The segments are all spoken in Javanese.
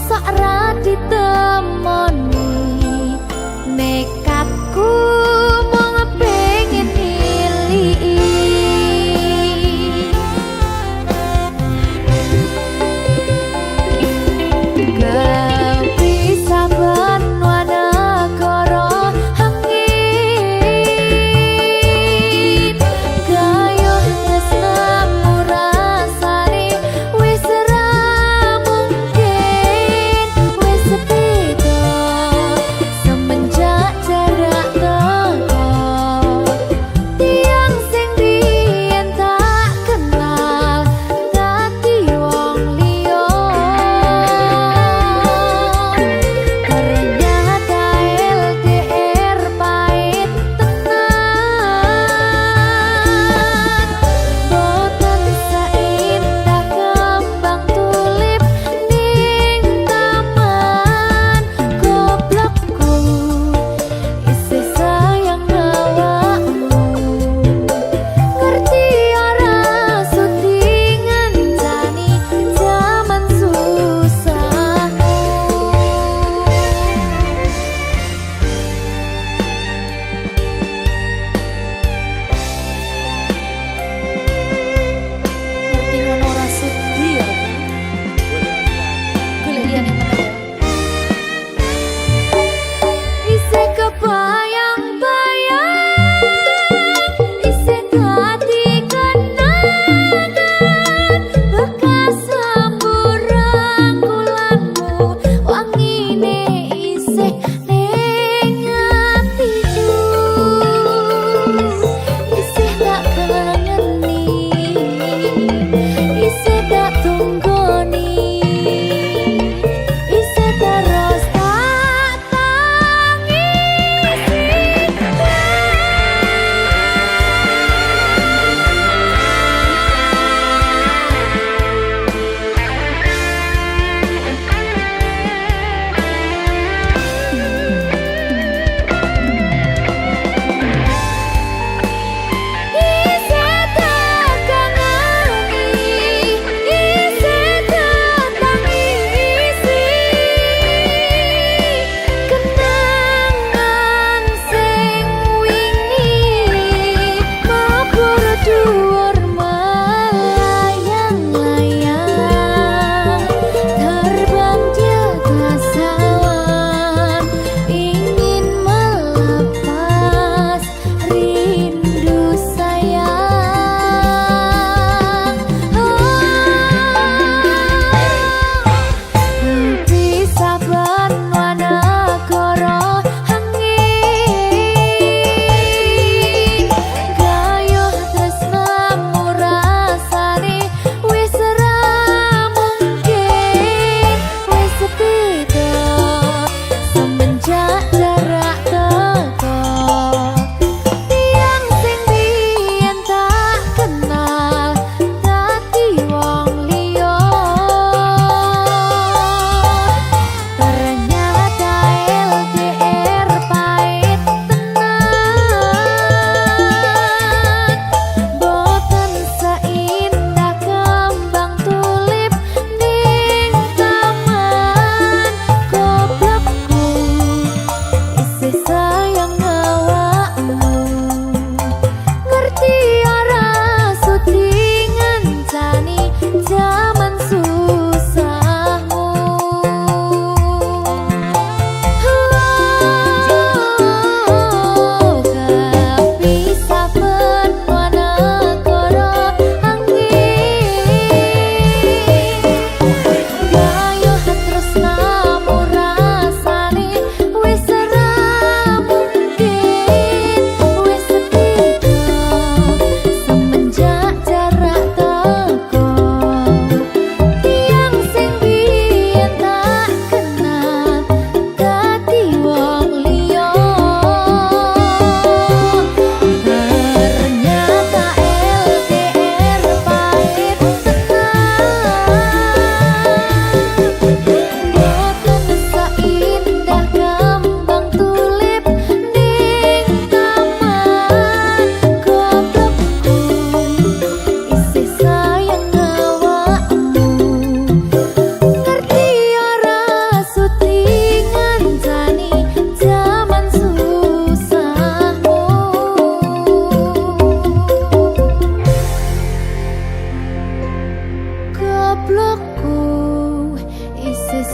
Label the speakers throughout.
Speaker 1: mosok ra ditemoni nekatku mung pengen niliki kepisahan wanagara angin gayuh tresnamu rasane wis ra mungkin wis beda semenjak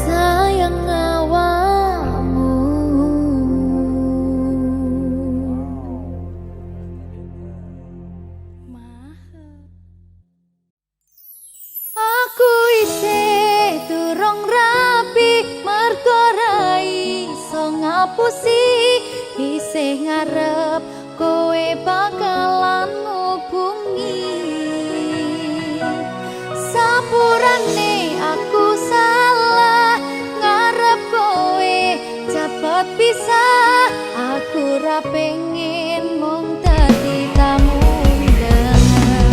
Speaker 1: sayang awakmu. Aku isih durung rapi mergo ra iso ngapusi, isih ngarep kowe bakalan ngubungi. Sapurane aku salah ngarep kowe cepet pisah, aku ra pengen mung dadi tamu undangan.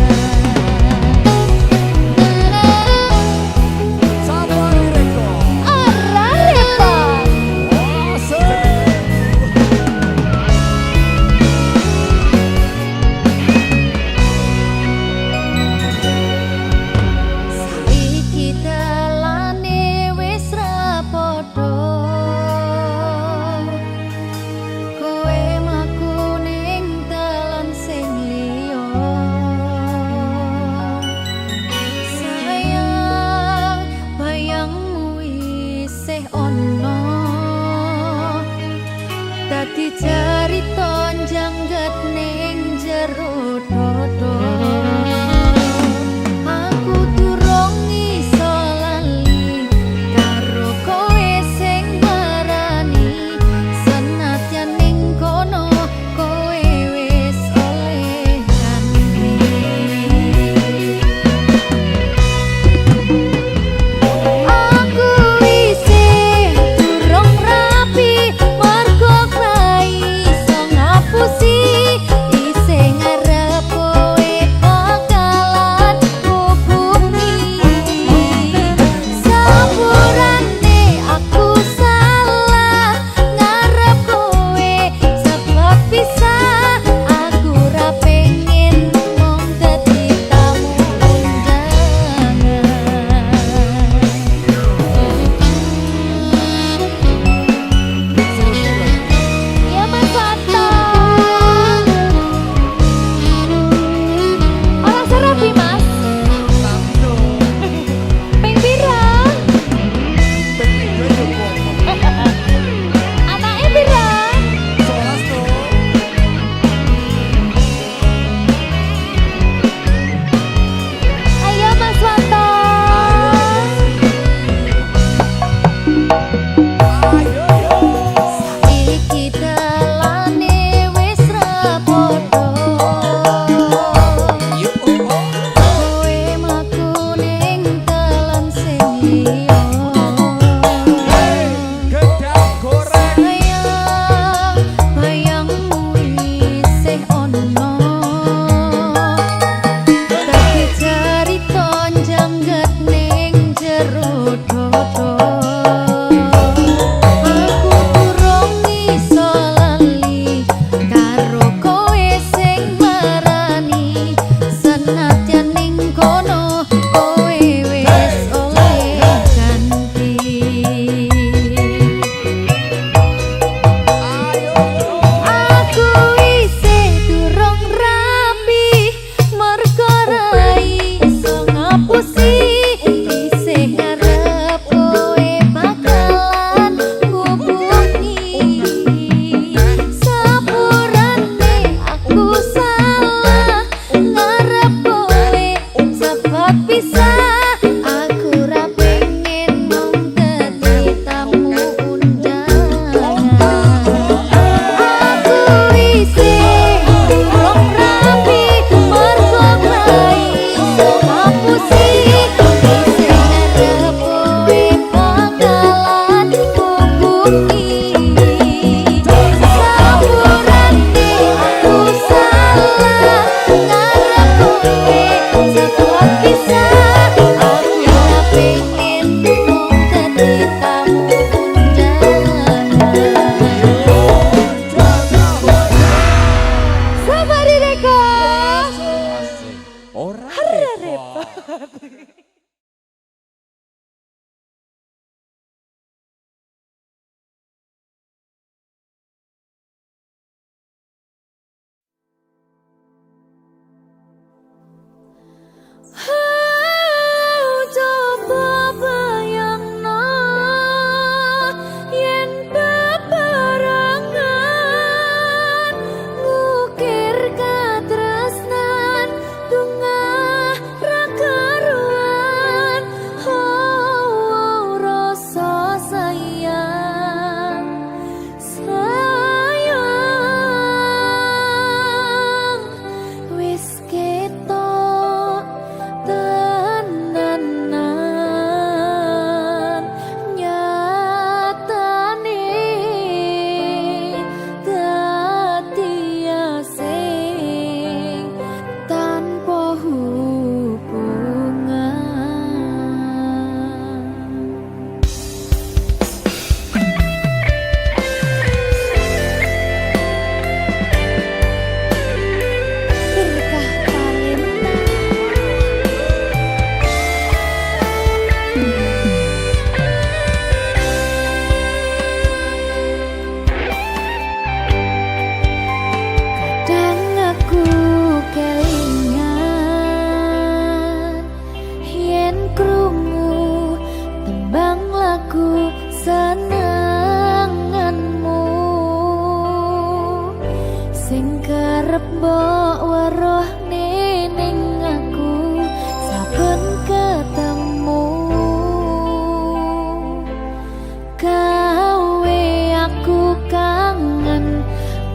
Speaker 1: gawe aku kangen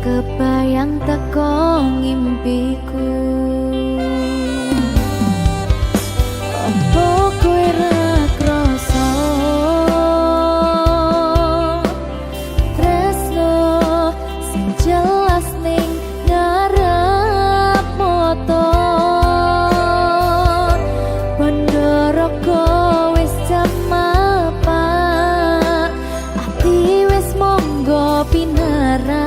Speaker 1: kebayang teko ngimpiku. Opo kowe ra krasa tresno sing jelas ning ngarep motor Bandara wis jam mapan ati wis monggo pinarak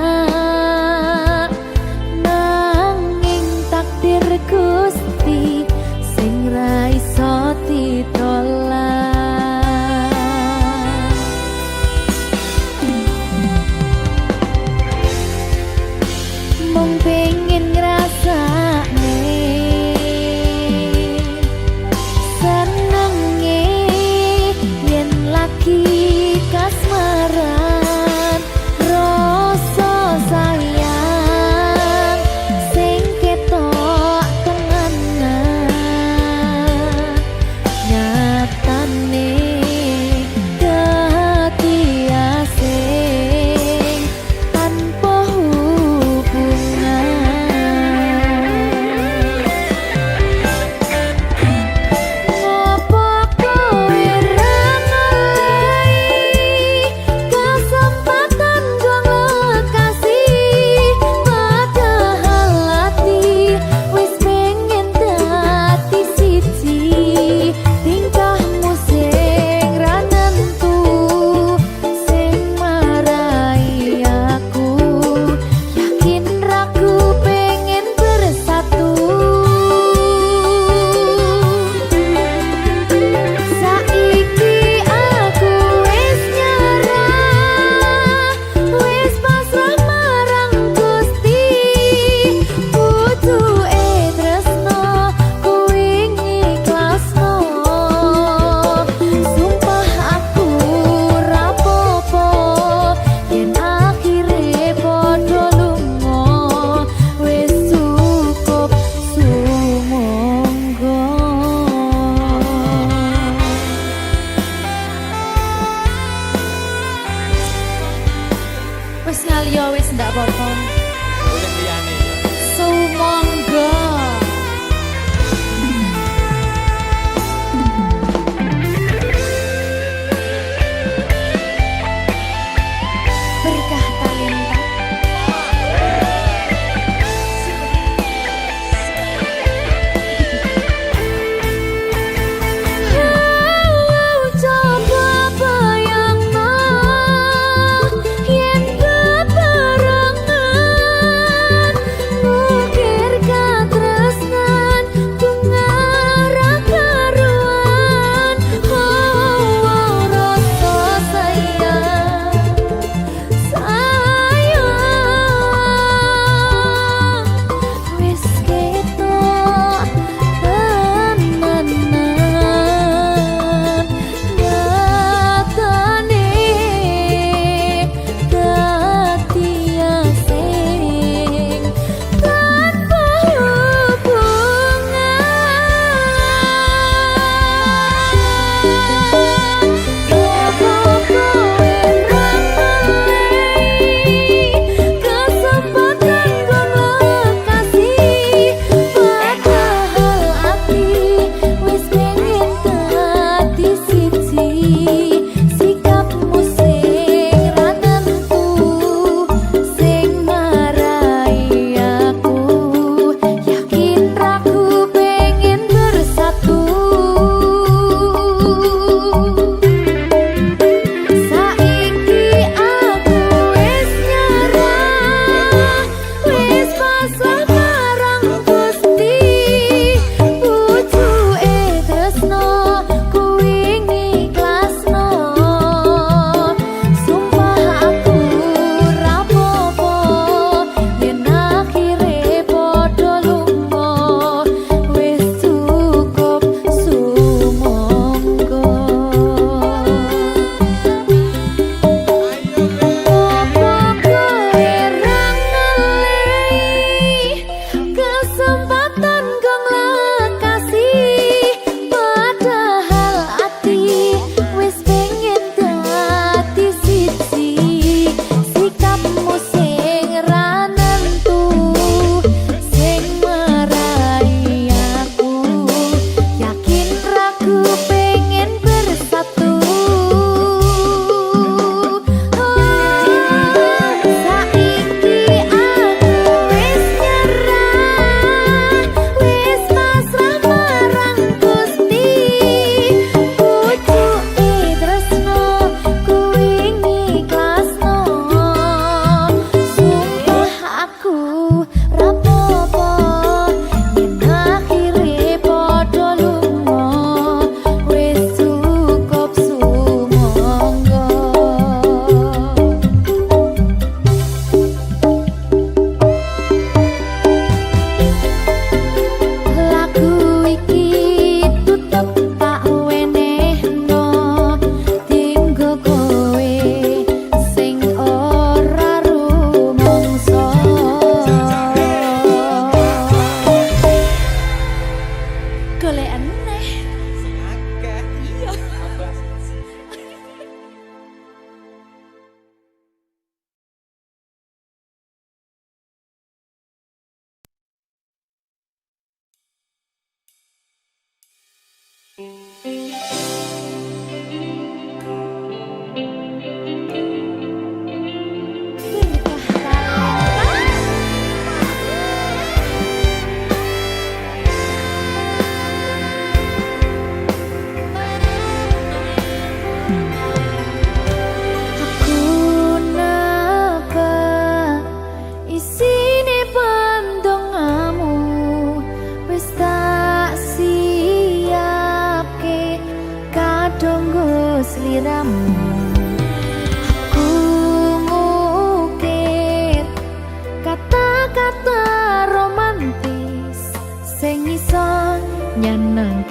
Speaker 1: nanging takdir Gusti sing ra iso ditolak. Mung pengen ngrasakne senenge yen lagi kasmaran rasa sayang sing ketok tenanan nyatane dadi asing tanpa hubungan. Ngopo kowe ra ngelai kesempatan gong kasih padahal hati wis pengen dadi siji tingkahmu sing ra nentu sing marai aku yakin ragu pengen bersatu. Saiki aku wis nyerah wis pasrah marang Gusti butuhe tresno kuwi ngikhlasno sumpah aku ra apa-apa yen akhire padha lunga wis cukup sumangga. Wis ngaliyo wis ndak apa-apa.
Speaker 2: Boleh liyane ya.
Speaker 1: Sumangga. Berkah talenta. Coba bayangno yen bebarengan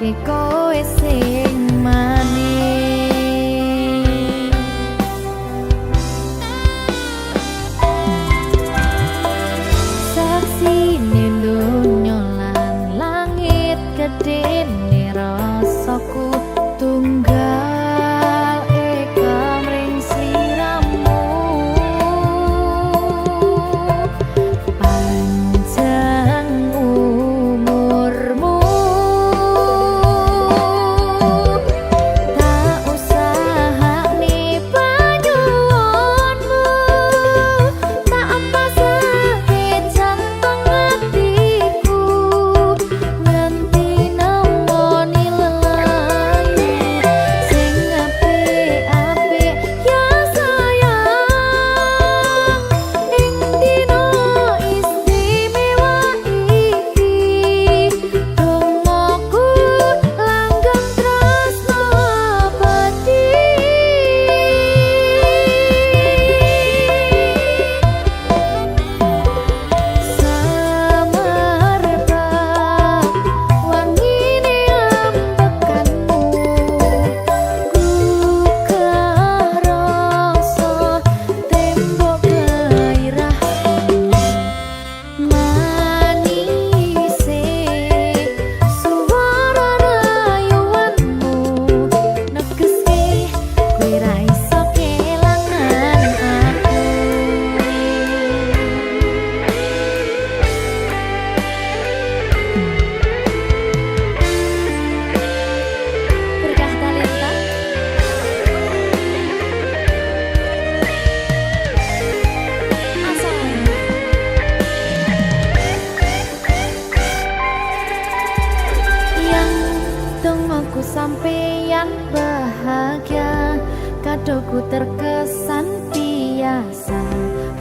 Speaker 1: ngrasake kowe sing manis. Saksine donya lan langit gedene rasaku tunggal eka mring sliramu. Panjang umurmu, tak usahane panyuwunmu, tak pasake jantung atiku, nganti nemoni lelayu sing apik-apik ya sayang. Ing dina istimewa iki dongaku langgeng tresno abadi. Samarba wangine ambekanmu, gugah rasa tembok gairahmu. Manise suara rayuanmu negeske kowe ra iso kelangan aku. Berkah talenta asal yang dongaku sampeyan bahagia, kadoku terkesan biasa,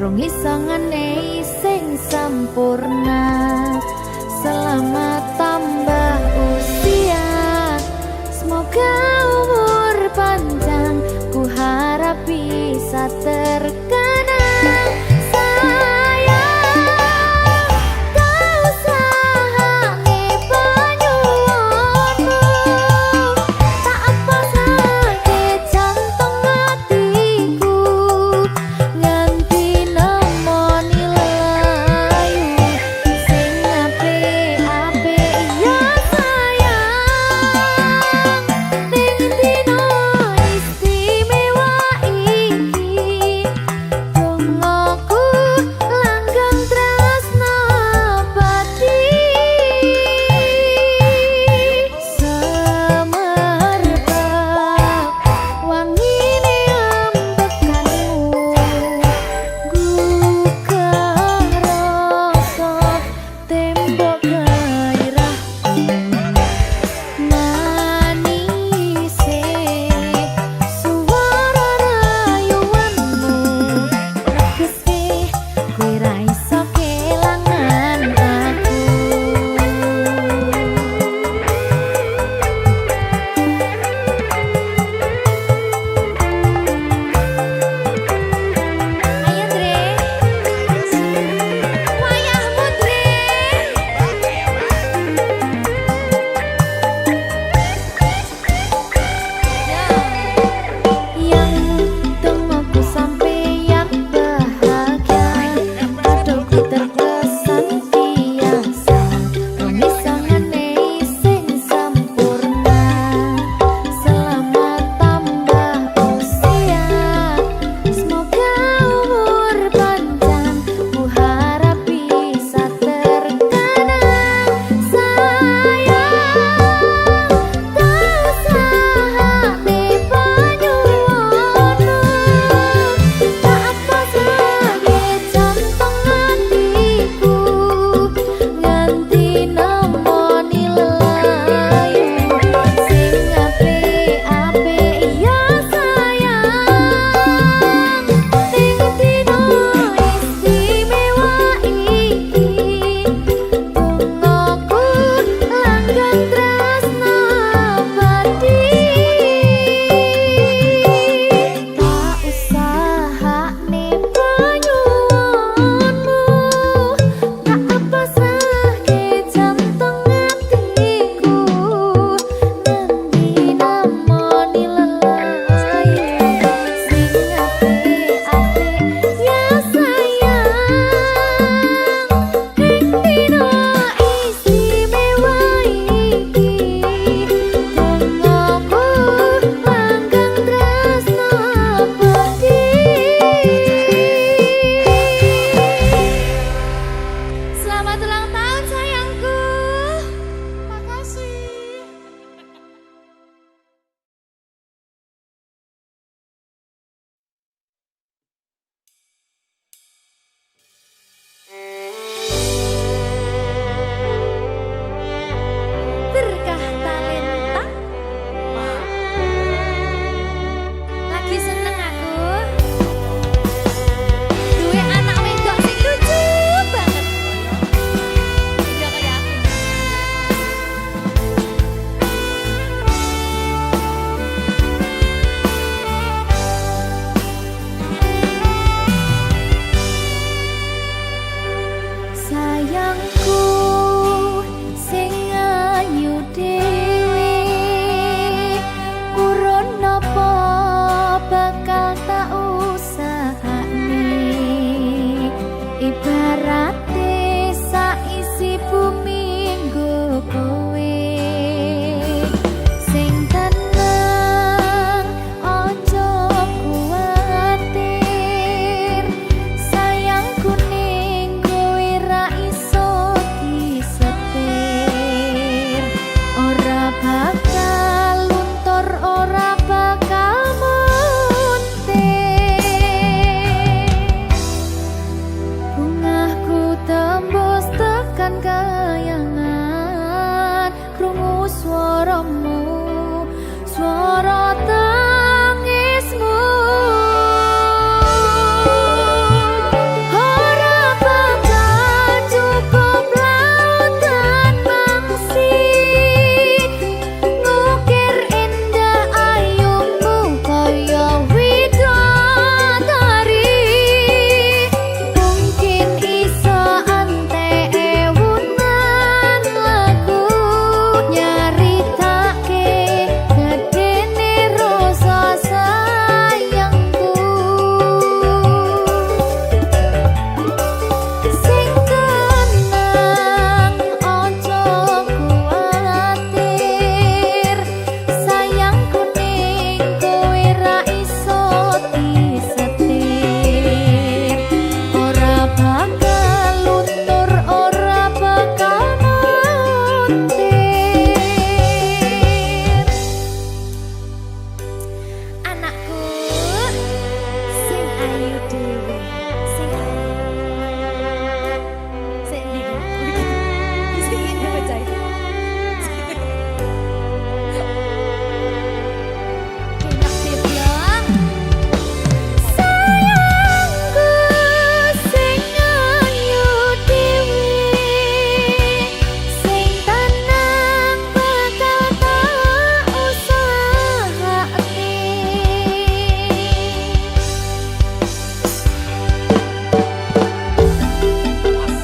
Speaker 1: rong iso ngenehi sing sempurna. Selamat tambah usia, semoga umur panjang, ku harap bisa terkenang. Sayang, tak usahane panyuwunmu, tak pasake jantung atiku, nganti nemoni lelayu sing apik-apik ya sayang. Ning dina istimewa iki ayu dhewe. Sing sing ndi ya? Sing ini baca itu. Enak dibilang. Sayangku sing ayu dhewe. Sing tenang bakal tak usahake.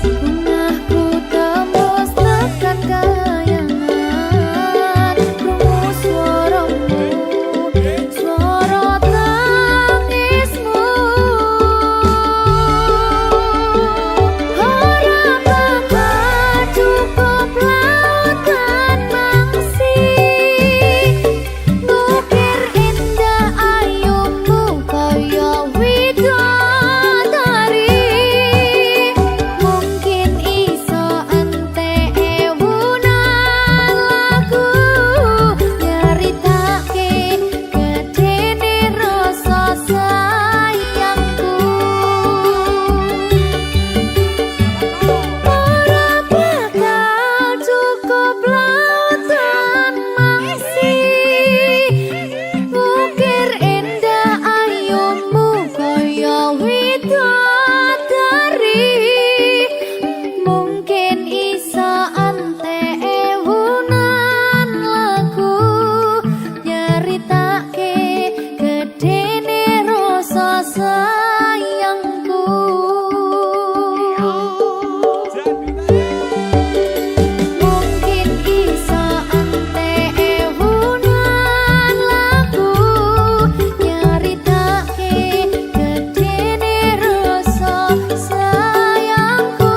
Speaker 1: Bungahku tembus tekan kayangan. Krungu swaramu, swara tangismu. Ora bakal cukup lautan mangsi. Ngukir indah ayumu kaya widodari. Mungkin iso entek ewunan lagu nyeritake gedene rasa sayangku. Ora bakal cukup lautan mangsi. Ngukir indah ayumu kaya widodari. Mungkin iso entek ewunan lagu nyeritake gedene rasa sayangku. Mungkin iso entek ewunan lagu nyeritake gedene rasa sayangku.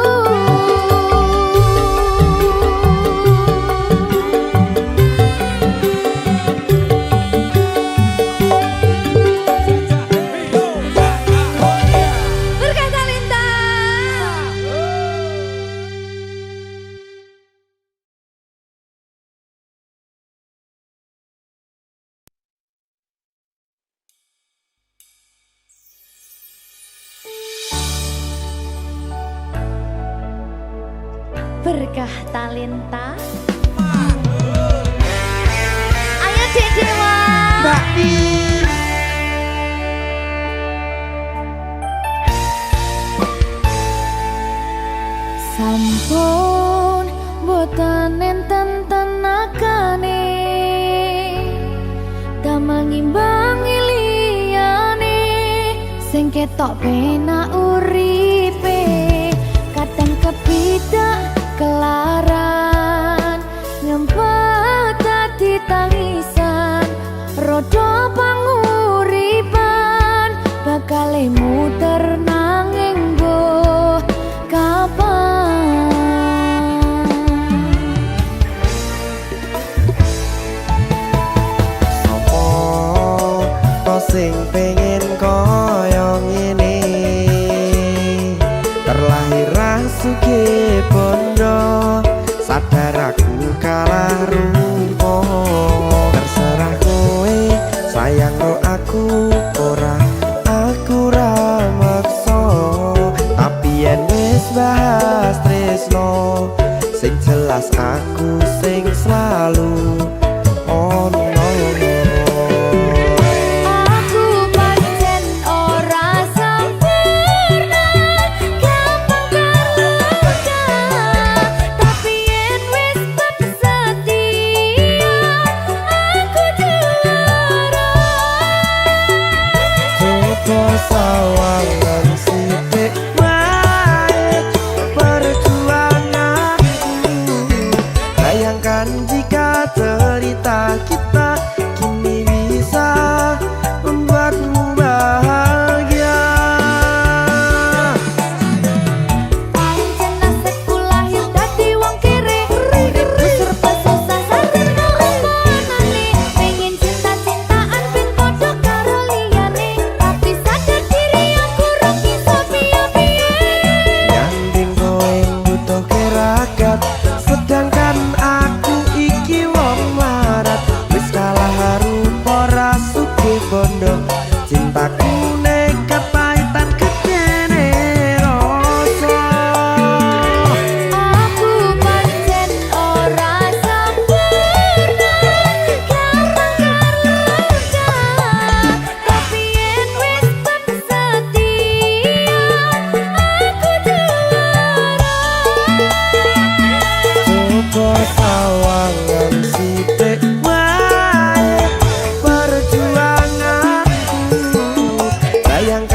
Speaker 1: Berkah Talenta. Berkah Talenta. Ayo Dek Dewa.
Speaker 3: Mbak Pi.
Speaker 1: Sampun boten enten tenagane. Damel ngimbangi liyane. Sing ketok penak uripe. Kadang kepidak kelaran. Nyempet dadi tangisan. Rodo panguripan. Bakale muter nanging mbok kapan.
Speaker 3: Sopo to sing pengen kaya ngene. Terlahir sugih bondo, sadar aku kalah rumpo. Terserah kowe sayangno aku ora, aku ra maksa. Tapi yen wis bahas tresno, sing jelas aku sing selalu ono.
Speaker 1: Aku pancen ora sempurna, gampang terluka. Tapi yen wis bab setia, aku juara.
Speaker 3: Coba sawangan sithik wae perjuanganku. Bayangkan jika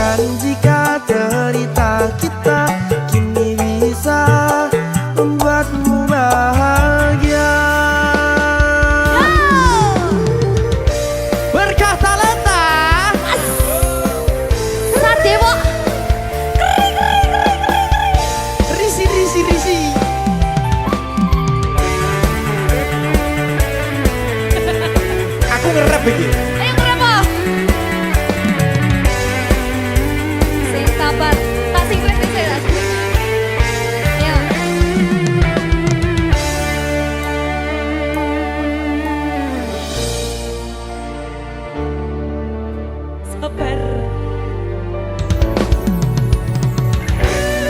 Speaker 3: Bayangkan jika cerita kita kini bisa membuatmu bahagia. Berkah talenta
Speaker 1: Sadewo.
Speaker 3: Risi. Aku ngerap iki.
Speaker 1: Ayo kenapa? Sing sabar. Tak singlet saya tak singlet. Ya. Sabar.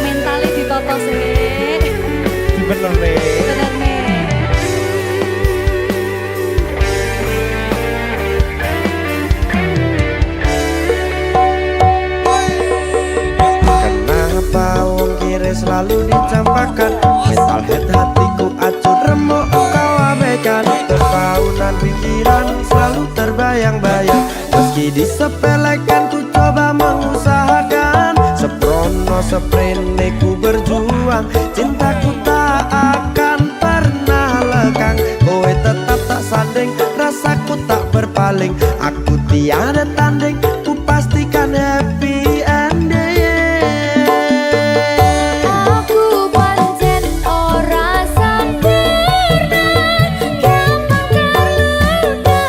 Speaker 1: Mentalnya ditoto sih.
Speaker 3: Bener nih.
Speaker 1: Bener nih.
Speaker 3: Kenapa wong kiri selalu dicampakkan? Mental head hatiku acuh remuk kau abaikan. Terpaunan pikiran selalu terbayang-bayang. Meski disepelekan ku coba mengusahakan. Seprono seprene ku berjuang. Cintaku tak akan pernah lekang. Kowe tetap tak sanding, rasaku tak berpaling. Aku tiada tanding, ku pastikan happy ending.
Speaker 1: Aku pancen ora sempurna, gampang terluka.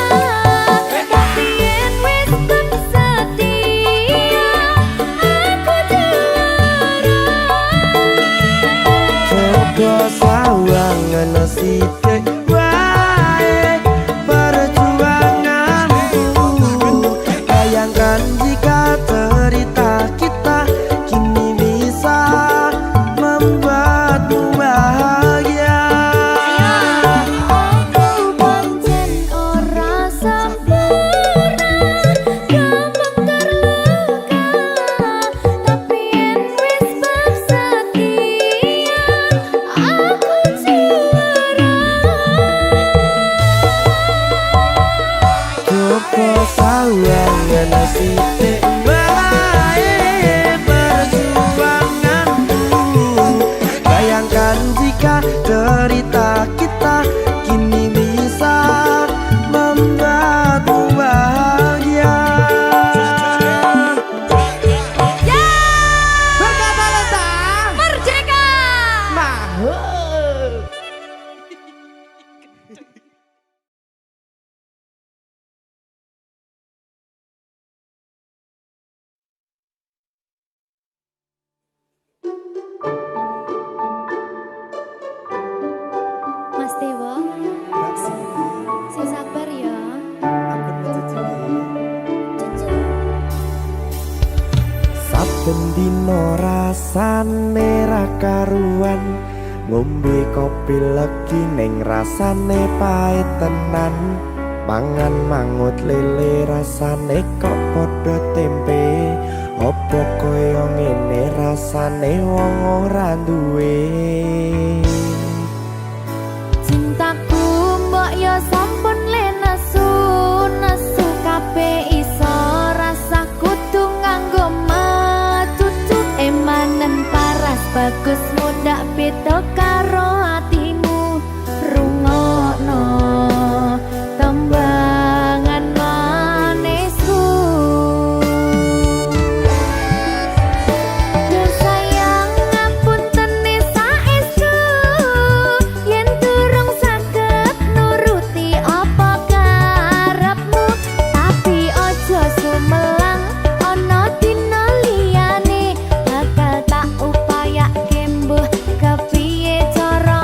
Speaker 1: Tapi yen wis setia, aku juara.
Speaker 3: Coba sawangan sithik wae perjuanganku. Bayangkan jika cerita kita kini bisa membuatmu bahagia.
Speaker 1: Aku pancen ora sempurna, gampang terluka. Tapi yen wis bab setia, aku juara.
Speaker 3: Coba sawangan sithik wae perjuanganku. Bayangkan jika cerita kita kini bisa membuatmu bahagia. Berkah talenta
Speaker 1: Merdeka!
Speaker 3: mahal.
Speaker 1: Mas Dewo, sing sabar ya. Cucu.
Speaker 3: Saben dino rasane ra karuan, ngombe kopi legi ning rasane pahit tenan. Mangan mangut lele rasane kok padha tempe. Opo koyo ngene rasane wong ora duwe.
Speaker 1: Cintaku mbok yo sampun le nesu kabeh iso rasa kudu nganggo matutu emanen paras bagus mudak beda karo atimu rungokno tembangan manisku. Duh sayang ngapunten saestu yen durung saged nuruti apa karepmu, tapi ojo sumelang ana dina liyane bakal tak upayake mbuh kepiye cara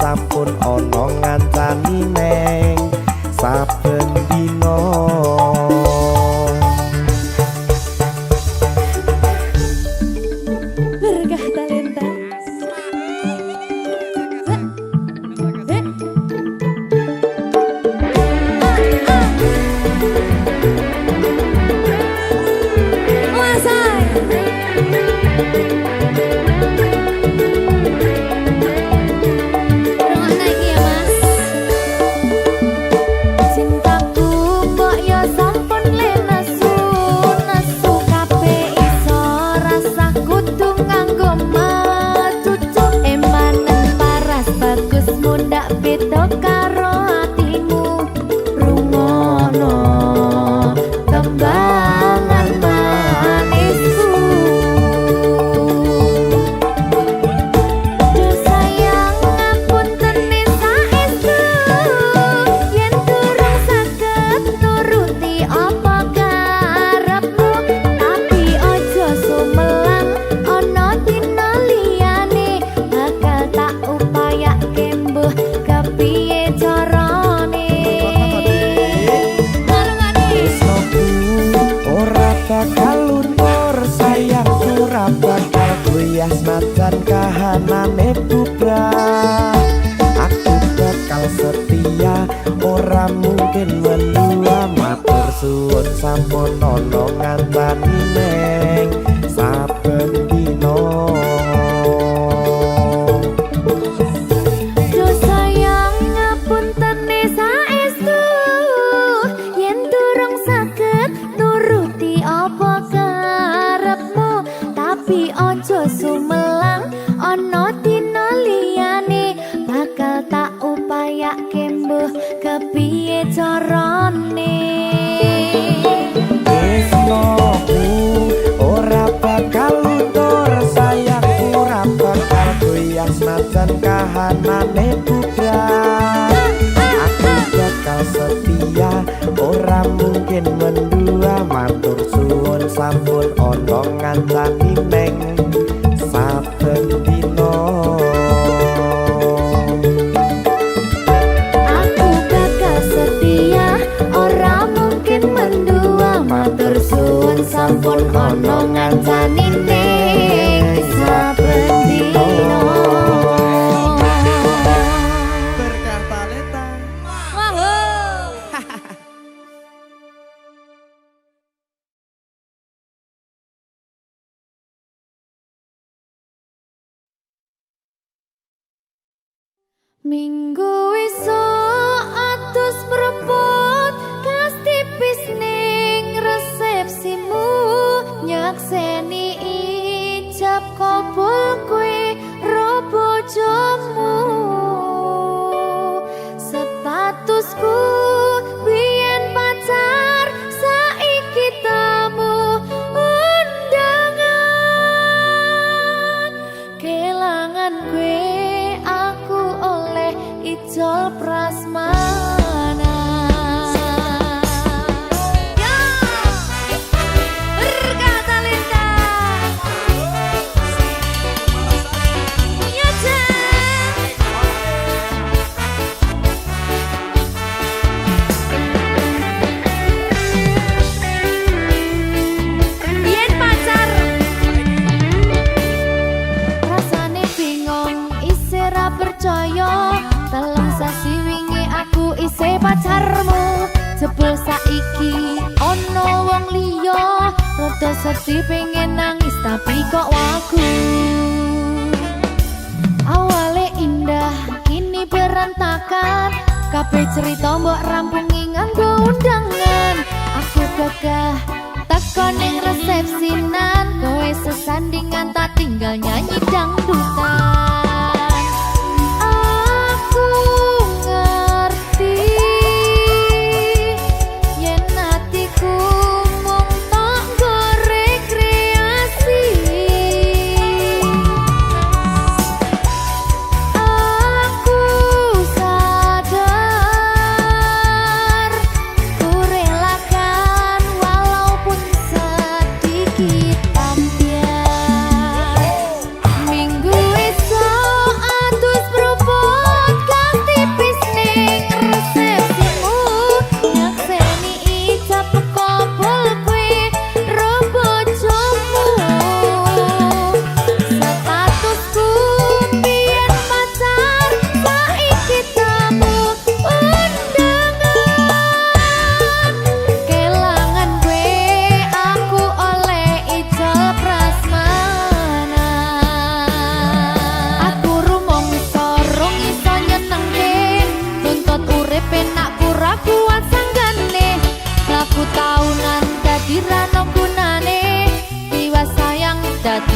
Speaker 3: sampun ana ngancani neng saben dina.
Speaker 1: Berkah talenta.
Speaker 3: Senajan kahanane bubrah aku bakal setia ora mungkin mendua matur suwun sampun ana ngancani neng saben dina.
Speaker 1: Ojo sumelang ana dina liyane bakal tak upayake mbuh kepiye carane.
Speaker 3: Tresnoku ora bakal luntur sayangku ora bakal goyah senajan kahanane bubrah aku bakal setia ora mungkin mendua matur suwun sampun ana ngancani neng saben dina.
Speaker 1: Aku bakal setia ora mungkin mendua matur suwun sampun ana ngancani neng saben dina.
Speaker 2: Berkah talenta.
Speaker 1: Minggu esuk atus mrepot kas tipis ning resepsimu nyakseni ijab kabul kowe ro bojomu statusku biyen pacar saiki tamu undangan kelangan kowe Ijol Prasmana. Ya, berkah talenta. Ya, Yen pacar rasane bingung isih ra percaya. Dalam sasi wingi aku isih pacarmu jebul saiki ono wong liya rada sedih pengen nangis tapi kok wagu awale indah kini berantakan kabeh cerita mbok rampungi nganggo undangan aku gagah teko ning resepsinan kowe sesandingan tak tinggal nyanyi dangdutan. Minggu esok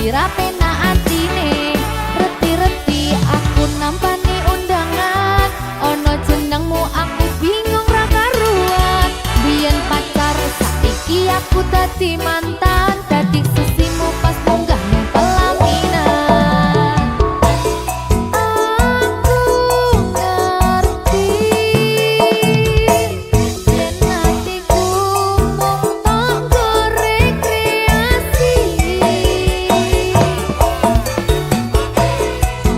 Speaker 1: dadi rapenak atine. Reti-reti aku nampani undangan, ono jenengmu aku bingung ra karuan. Biyen pacar saiki aku dadi mantan, dadi sesimu pas munggah ning pelaminan. Aku ngerti yen hatiku mung tok goreng kreasi.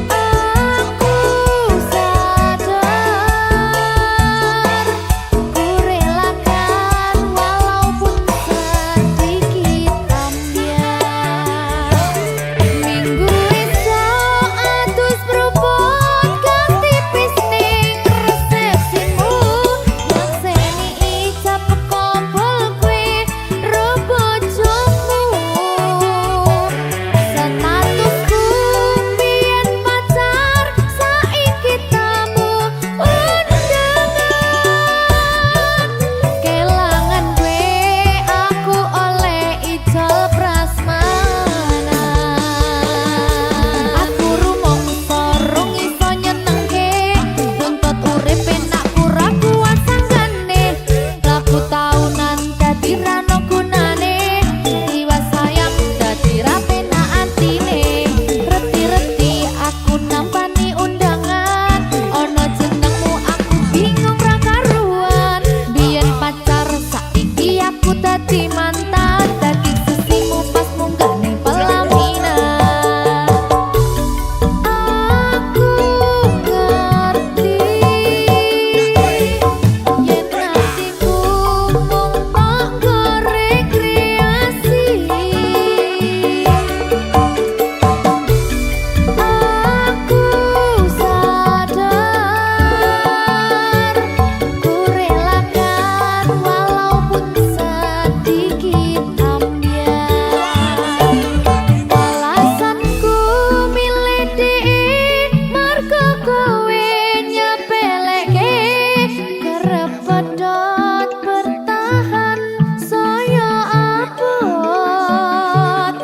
Speaker 1: Aku sadar ku relakan walaupun sedikit ambiar. Minggu esok atus beruput ganti pisning resepsimu, nyakseni ijab kabul kue robo jomu. Statusku biyen pacar saiki tamu undangan. Kelangan gue aku oleh ijol prasmanan. Aku rumong sorong iso nyenengke, nuntut urip enak ora kuat sanggane. Laku taunan dadi rano gunane, iwas sayang dadi rapenak atine. Reti-reti aku nampani undangan, ono jenengmu aku bingung ra karuan. Biyen pacar saiki aku dadi mantan, dadi sesimu pas munggah ning pelaminan. Aku ngerti yen hatiku mung tok goreng kreasi. Aku sadar ku relakan walaupun sedikit ambiar. Alasanku milih dhek mergo kowe nyepeleke, kerep pedot bertahan saya abot.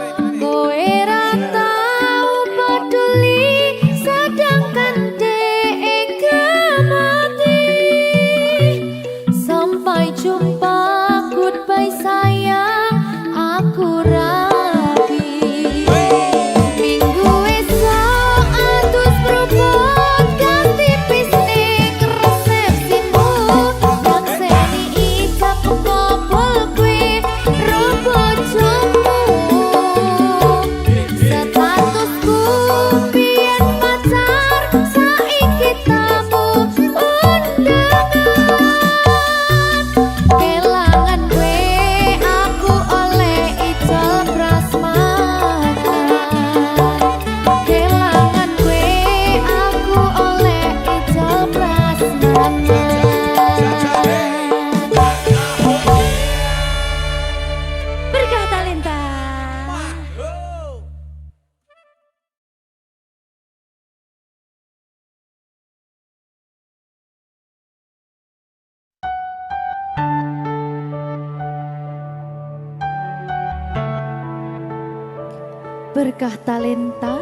Speaker 1: Kowe ra tau peduli sedangkan dhek gemati. Sampai jumpa, goodbye sayang, aku rapi. Minggu esok atus beruput ganti pisning resepsimu, nyakseni ijab kabul kue robo jomu. Statusku biyen pacar saiki tamu undangan. Kelangan gue aku oleh ijol prasmanan. Kelangan gue aku oleh ijol prasmanan. Berkah talenta. Berkah talenta.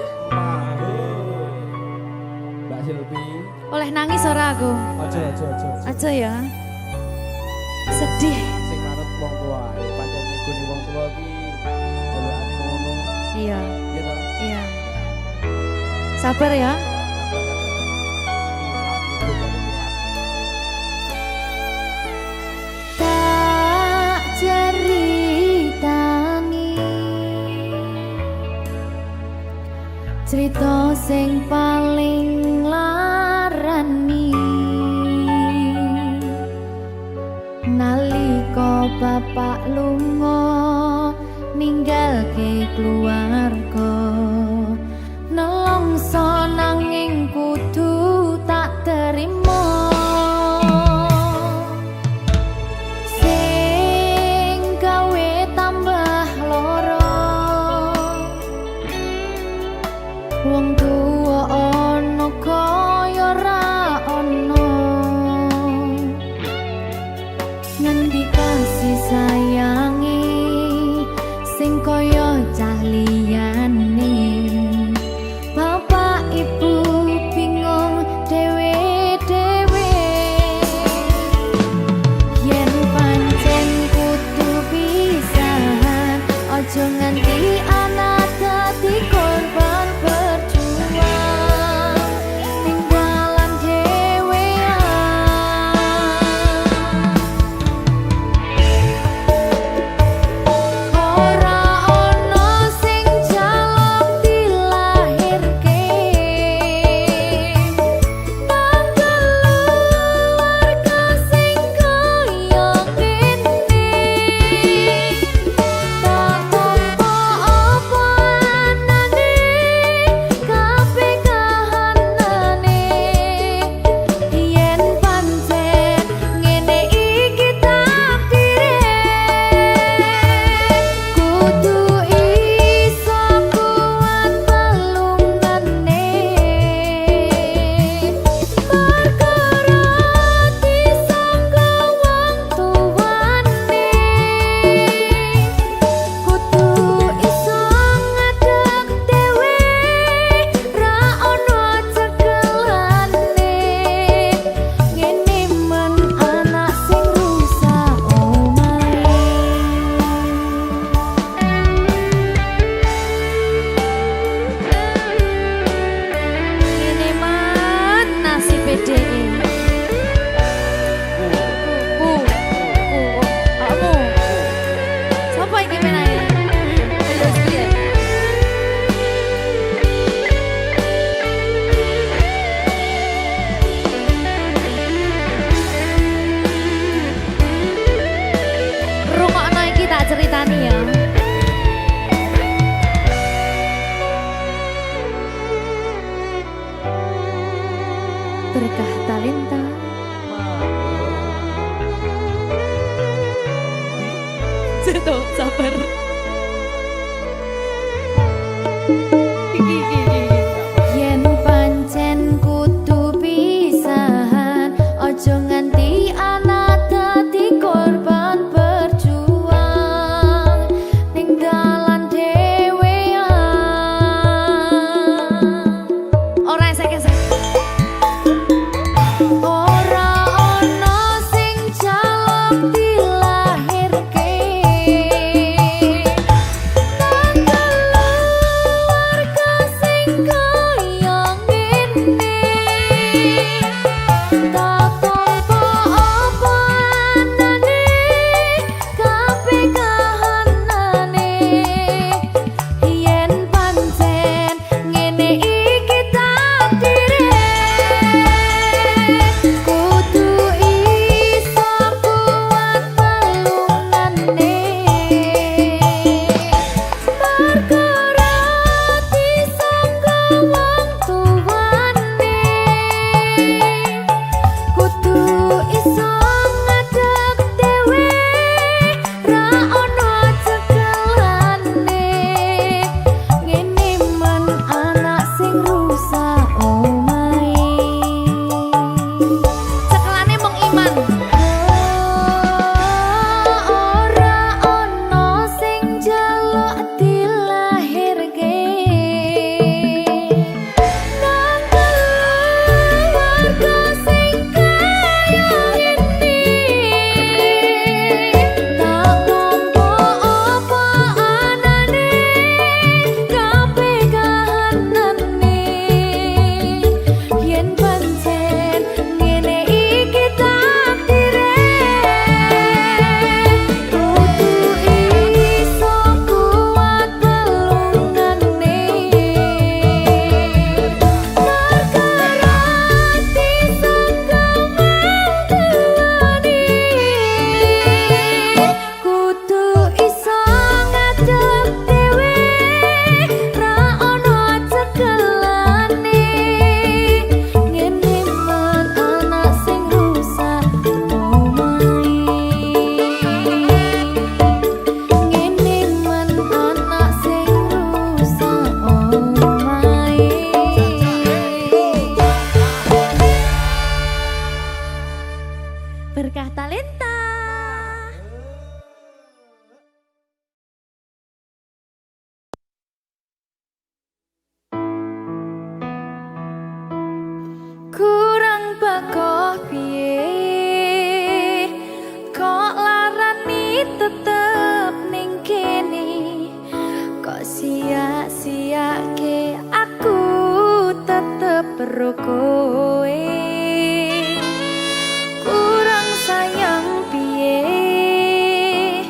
Speaker 2: Mbak Silvi.
Speaker 1: Oleh nangis ora aku?
Speaker 2: Aja.
Speaker 1: Aja ya. Sedih.
Speaker 2: Sing manut wong tua. Pancen ngegoni wong tua iki jelekane ngono.
Speaker 1: Iya,
Speaker 2: Iya ta?
Speaker 1: iya. Sabar ya. Tak ceritani cerita sing paling larani, nalika bapak lunga ninggalke keluarga. Nelongso nanging kudu tak terima, sing gawe tambah loro. Wong tuwa Berkah talenta. Tuh, sabar. Yen pancen kudu pisahan, ojo nganti ana dadi korban berjuang ning dalan dhewean. Ora esek-esek. Ora ana sing jaluk dilahirke. Berkah talenta. Kurang bakoh piye kok larani tetep ning kene, kok sia-siake aku tetep perlu kowe. Kurang sayang piye,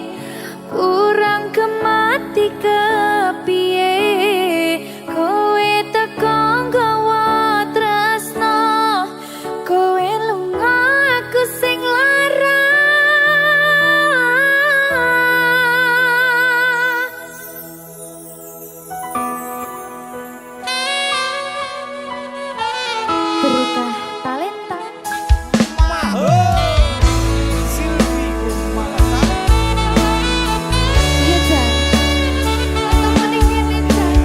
Speaker 1: kurang kemati kepiye, kowe teko nggawa tresno, kowe lunga aku sing lara. Berkah talenta. Iya, Jan. Ketemu ning kene, Jan.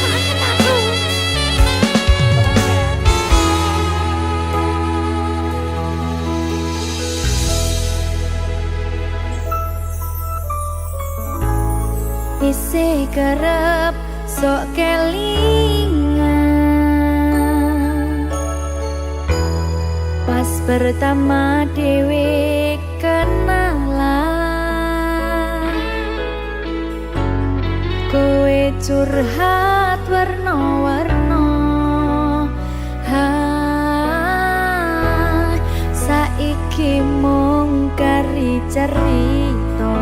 Speaker 1: Maafin aku. Isih kerep sok kelingan pas pertama dewe kenalan, kowe curhat warna-warna, saiki mung kari cerita.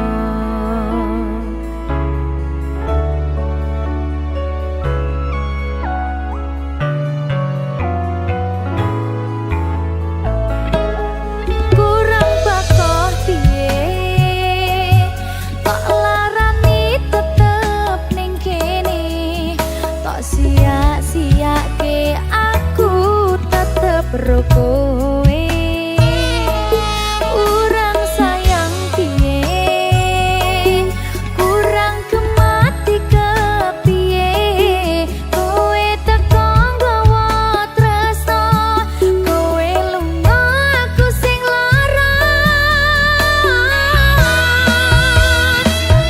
Speaker 1: karo kowe urang sayang piye kurang kemati kepiye kowe teko nggawa tresno kowe lunga aku sing lara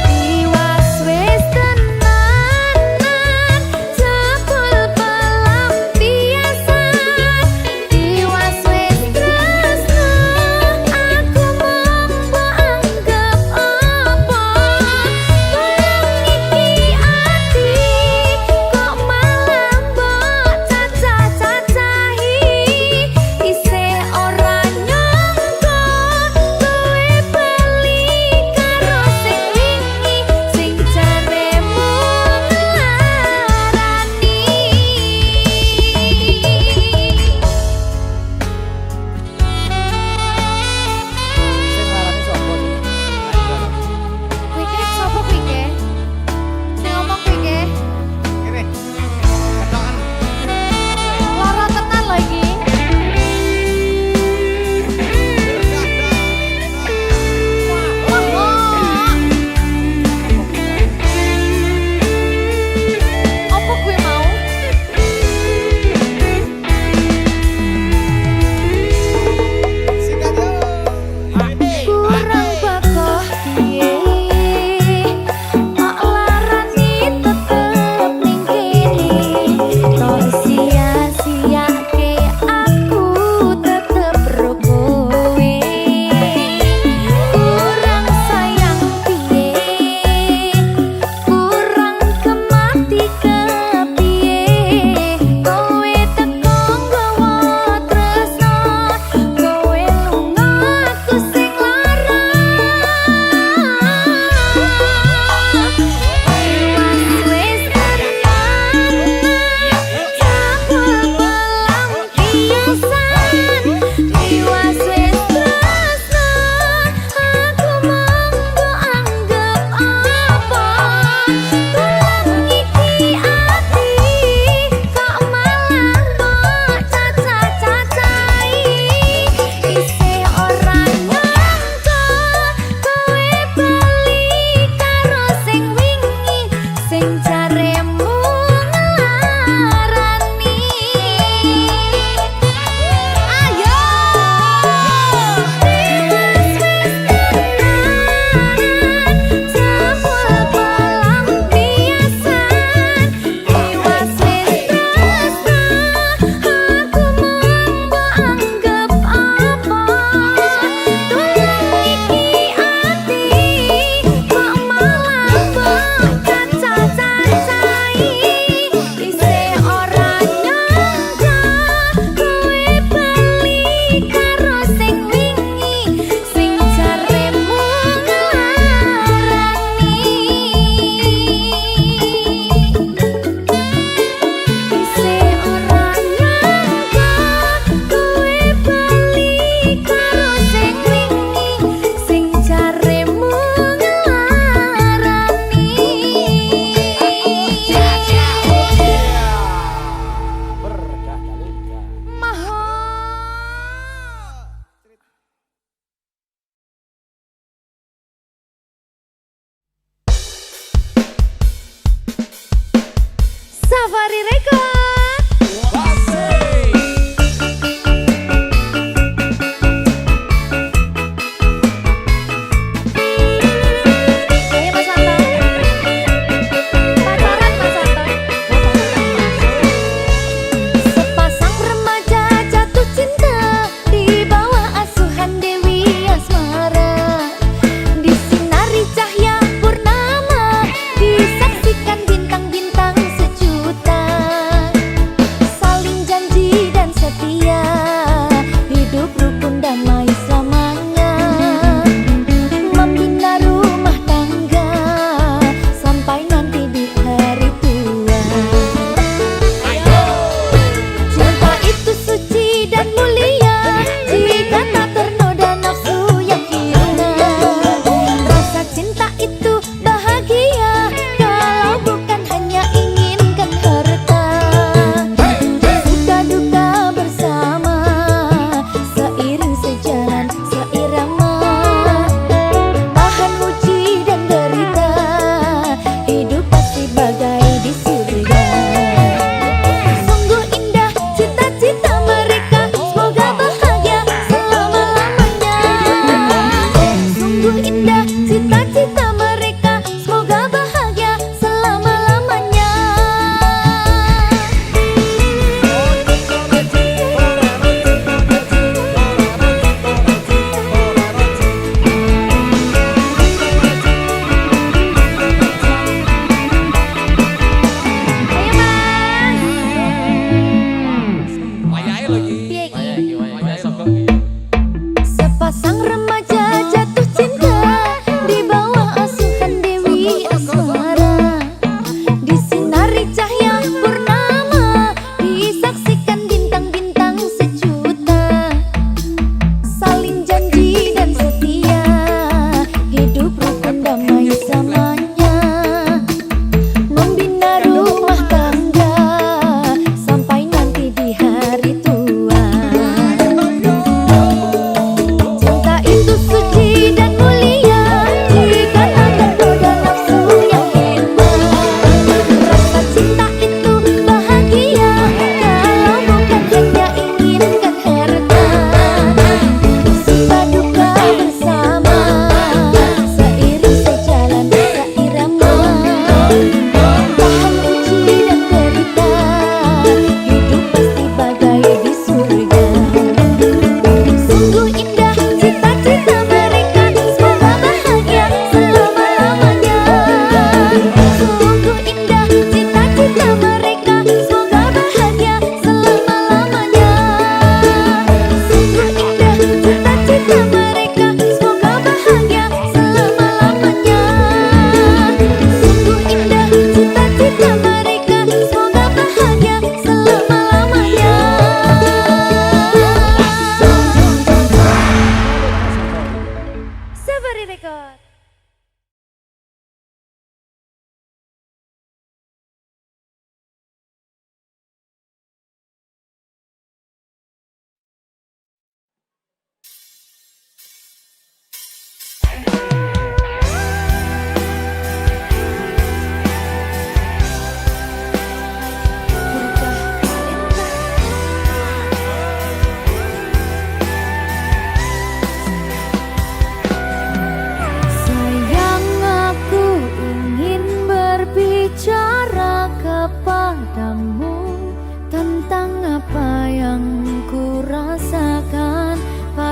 Speaker 1: tiwas wis tenanan jebul pelampiasan tiwas wis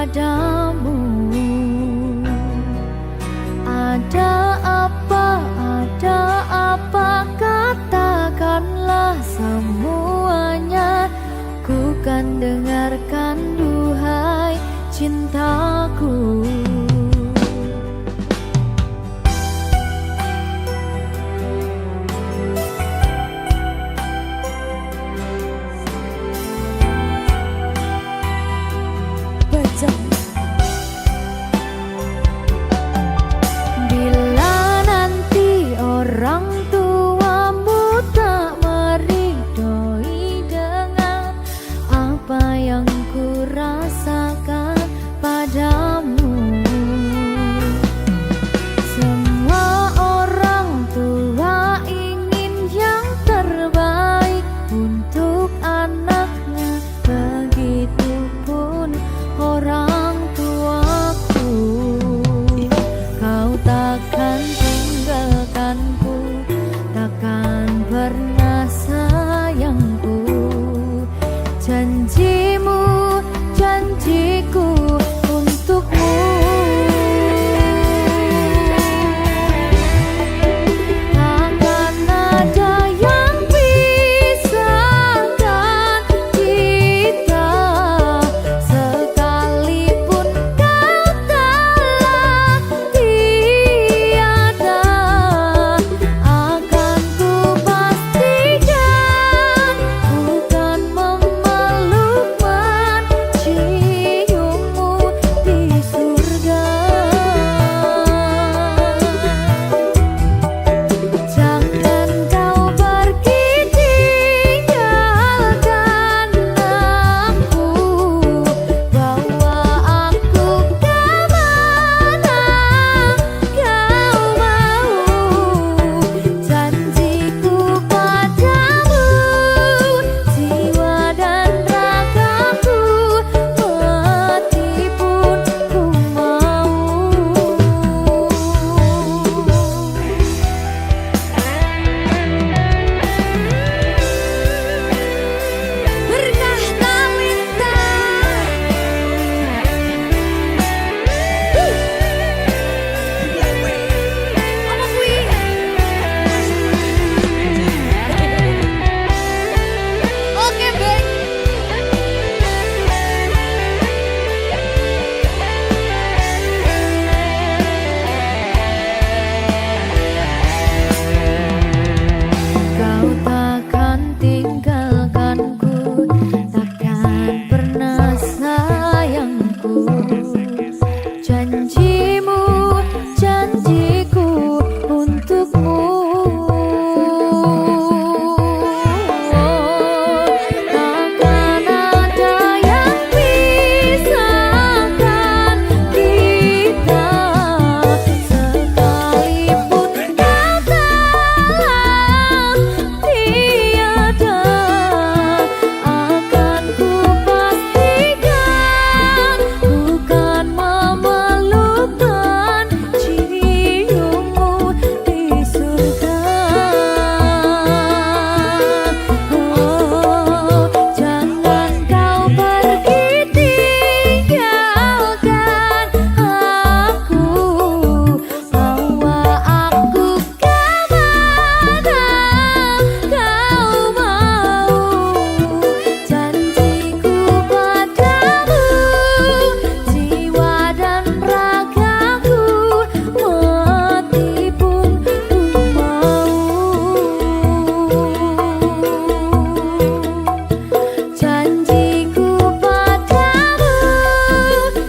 Speaker 1: padamu. Ada apa, katakanlah semuanya. Ku kan dengarkan duhai cintaku. Bila nanti orang tuamu tak meridhoi dengan apa yang ku rasakan padamu. Semua orang tua ingin yang terbaik untuk anaknya, begitupun orang tuaku. Kau takkan tinggalkanku, takkan pernah sayangku. Janjimu, janjiku untukmu. Takkan ada yang pisahkan kita, sekalipun kau telah tiada. Akan ku pastikan bukan memeluk menciummu di surga. Jangan kau pergi tinggalkan aku, bawa aku kemana kau mau. Janjiku padamu, jiwa dan ragaku, mati pun ku mau. Berkah Talita. Apa kuwi? Oke, baik. Kau takkan tinggalkanku, takkan pernah sayangku. Janjimu, janjiku untukmu. Takkan ada yang pisahkan kita, sekalipun kau telah tiada. Akan ku pastikan bukan memeluk menciummu di surga. Oh, jangan kau pergi tinggalkan aku, bawa aku kemana kau mau. Janjiku padamu, jiwa dan ragaku, mati pun ku mau. Janjiku padamu,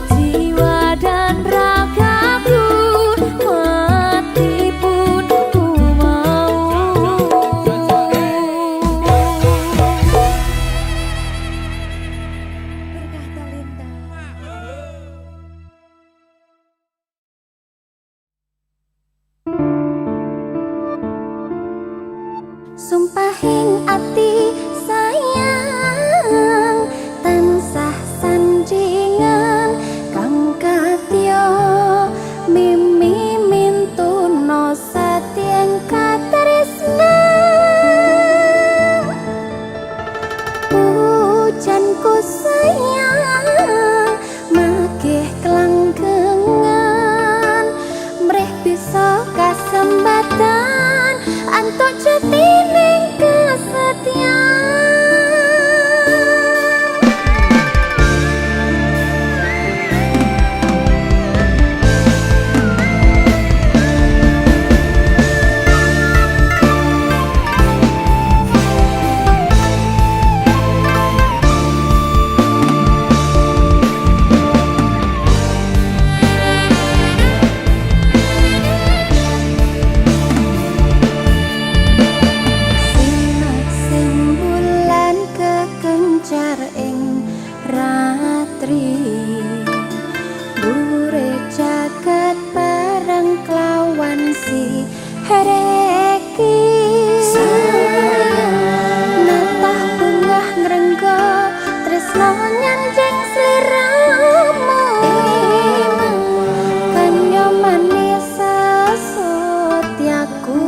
Speaker 1: jiwa dan ragaku, mati pun ku mau. Berkah Talita. Sumpahing ati sayang, tansah sanjingan kang katya mimi mintuno satyeng katresna. Pujanku sayang, maki ratri dhuwure jagat bareng klawan si hereki natah bungah ngrenggo tresno nyanjing sliramu kanyo manis sesotyaku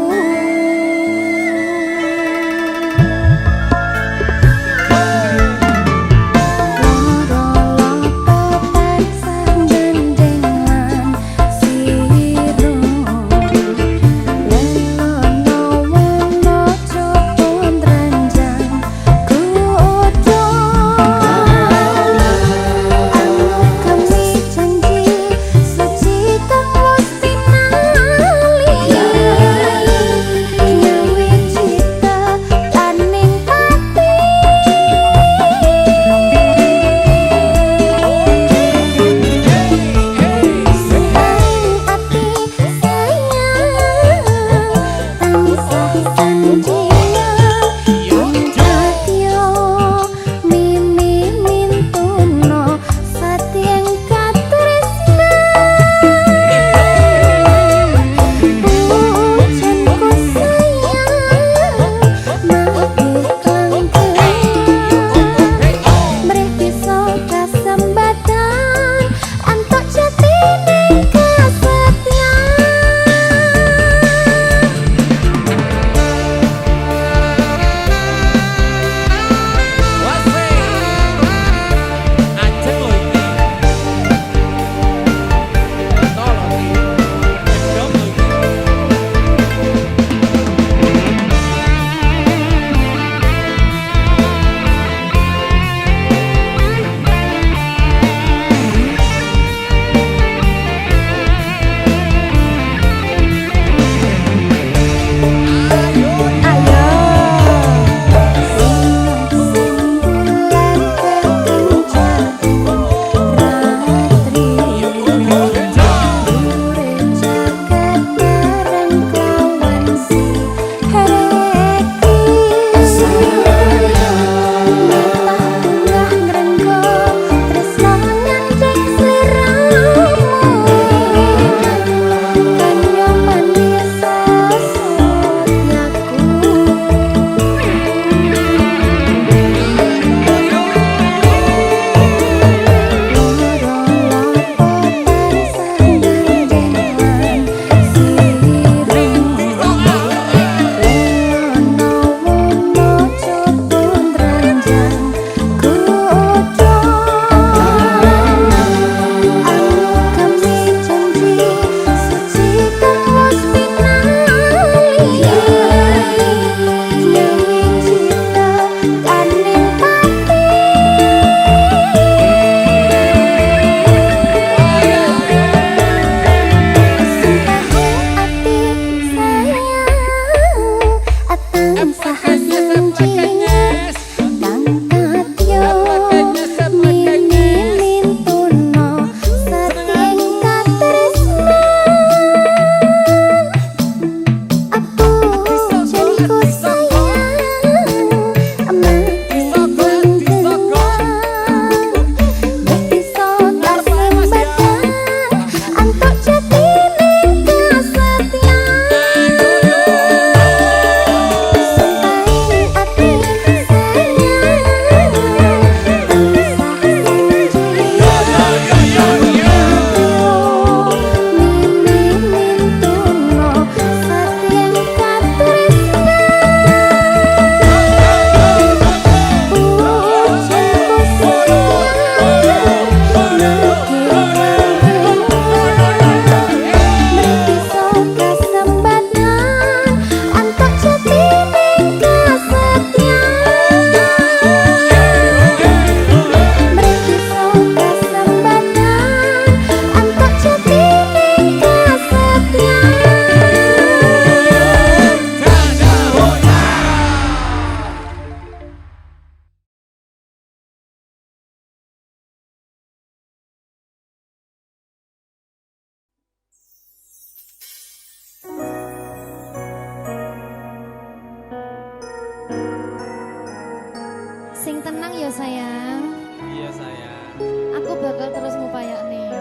Speaker 4: Sing tenang ya sayang.
Speaker 2: Iya sayang.
Speaker 1: Aku bakal terus ngupayakne.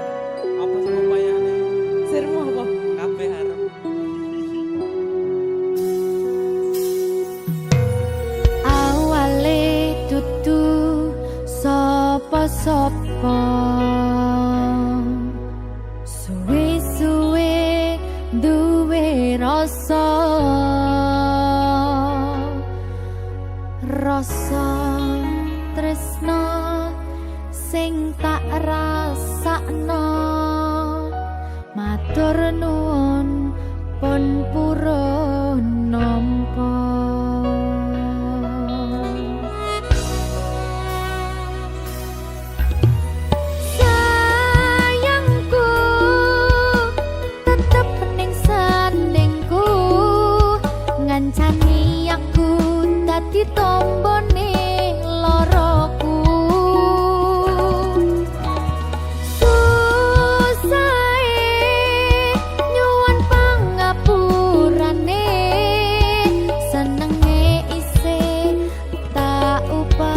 Speaker 2: Apa sih upayane?
Speaker 1: Sirmu apa?
Speaker 2: Kabeh arep.
Speaker 1: Awale dudu sapa-sapa. Suwe-suwe duwe rasa. Rasa tresno sing tak rasakno. Matur nuwun pun purun nampa. Sayangku tetep ning sandingku, ngancani aku dadi tombone loroku. Nyuwun pangapurane, senenge isih tak upayane.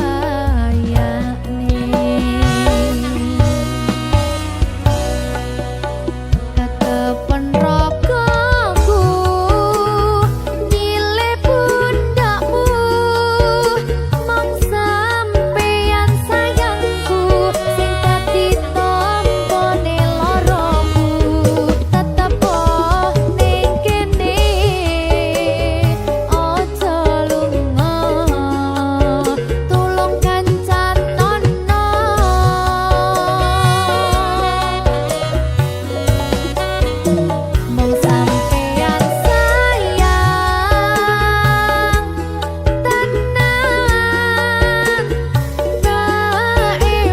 Speaker 1: Ketepen ragaku nyile pundakmu, mong sampeyan sayangku sing dadi tombone loroku. Tetep ning kene aja lunga, tulung kancanono. Mong sampeyan sayang tenan,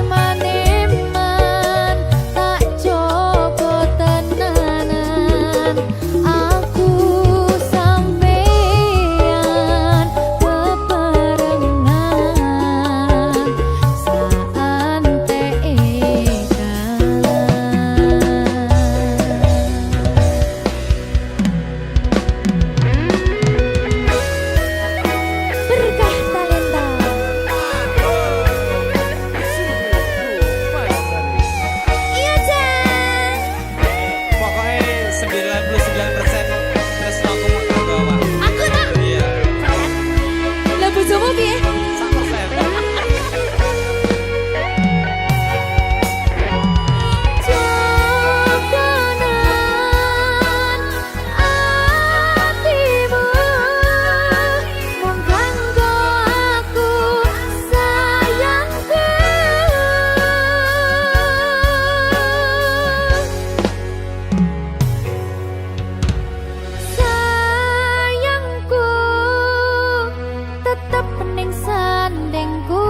Speaker 1: eman-eman tak coba tenanan. Aku sampeyan bebarengan berkah talenta. Iya Jan.
Speaker 2: Pokoknya 99% tresno aku mau bawa.
Speaker 1: Aku tak.
Speaker 2: Iya.
Speaker 1: Lah bojomu piye?
Speaker 2: 100%.
Speaker 1: Jokonan atimu mung kanggo aku sayangku. Sayangku tetep ning sandingku,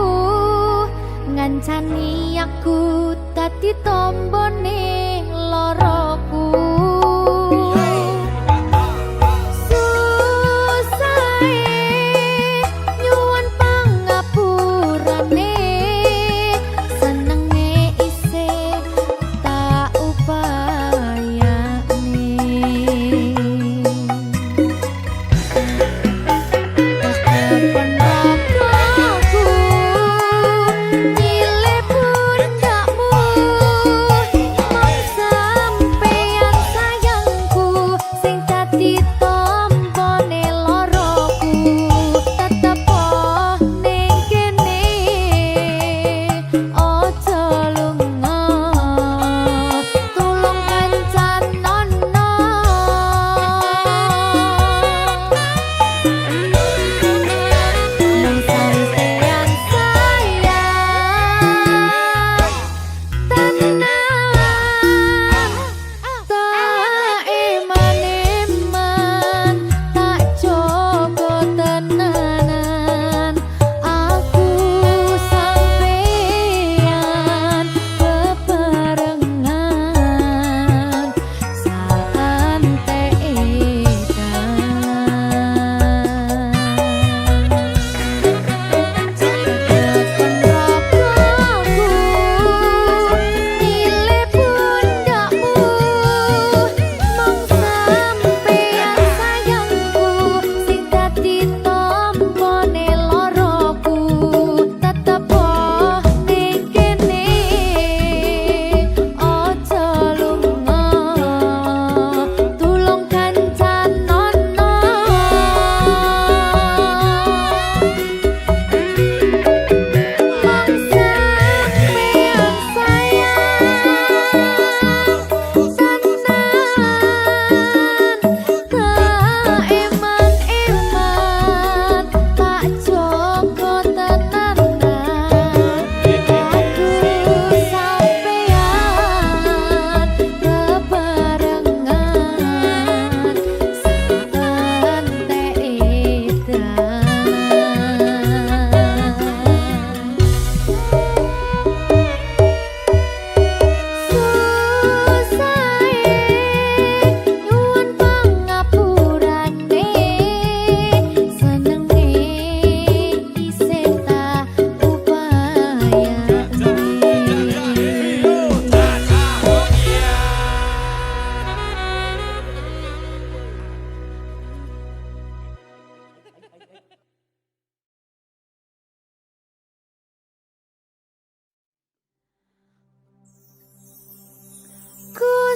Speaker 1: ngancani aku dadi tombone loroku. Susahe nyuwun pangapurane, senenge isih tak upayane. Ketepen ragaku nyile pundakmu, mong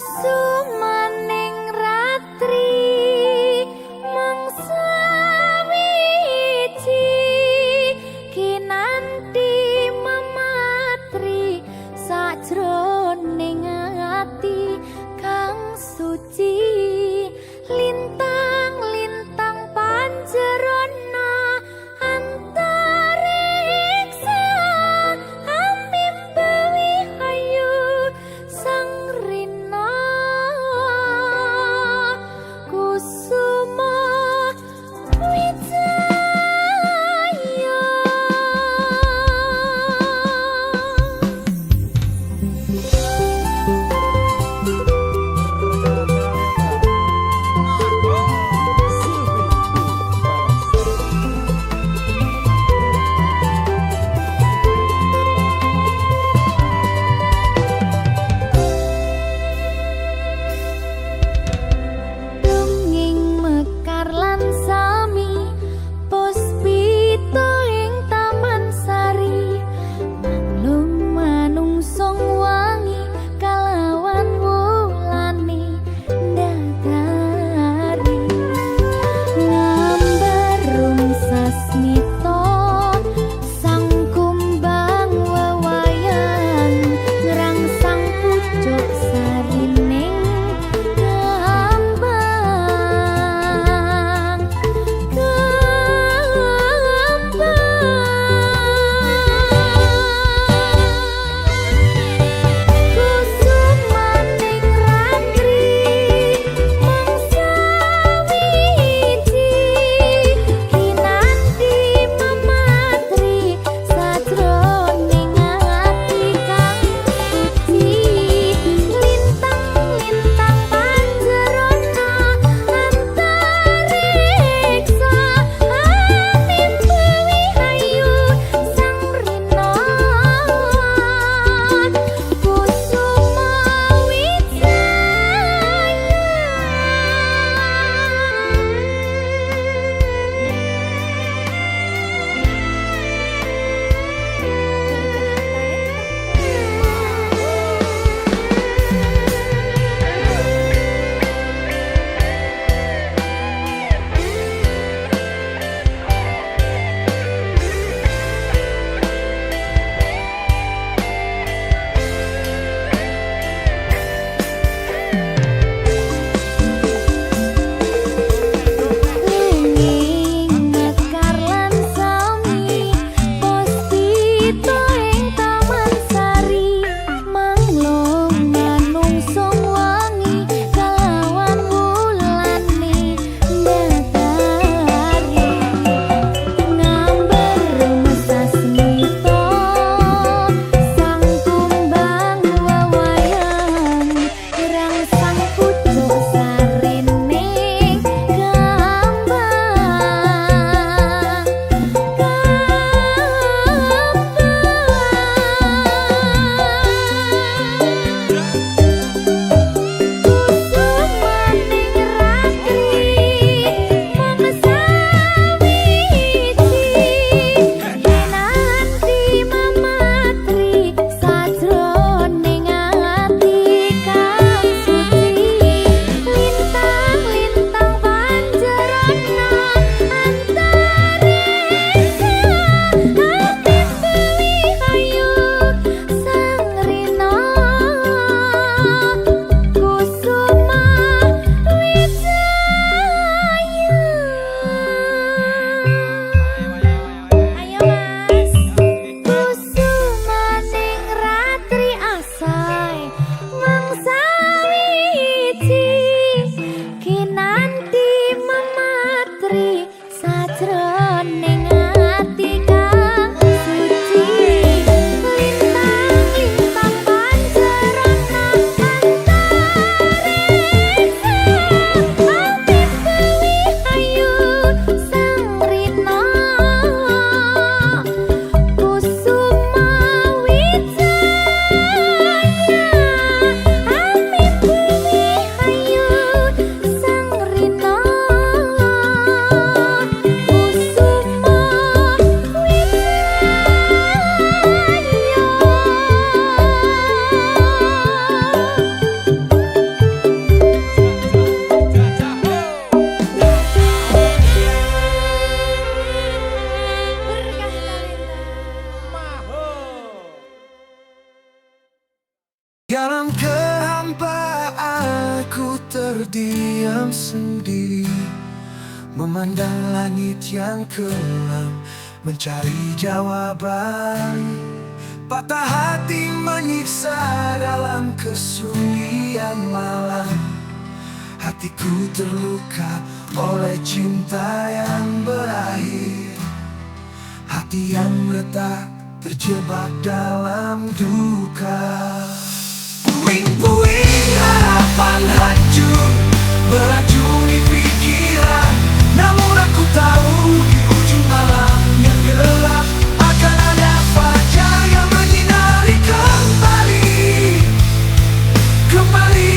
Speaker 1: kusumaning ratri mangsa wiji kinanti mematri sajroning ati kang suci lintang-lintang panjerona antariksa amimbawi hayu sang rina kusuma wijaya. Dongeng mekar lan sami puspita ing taman sari manung manungsong wangi
Speaker 3: dalam kehampaan ku terdiam sendiri, memandang langit yang kelam, mencari jawaban. Patah hati menyiksa dalam kesunyian malam. Hatiku terluka oleh cinta yang berakhir. Hati yang retak terjebak dalam duka. Puing-puing harapan hancur meracuni pikiran. Namun aku tahu di ujung malam yang gelap akan ada fajar yang menyinari kembali. Kembali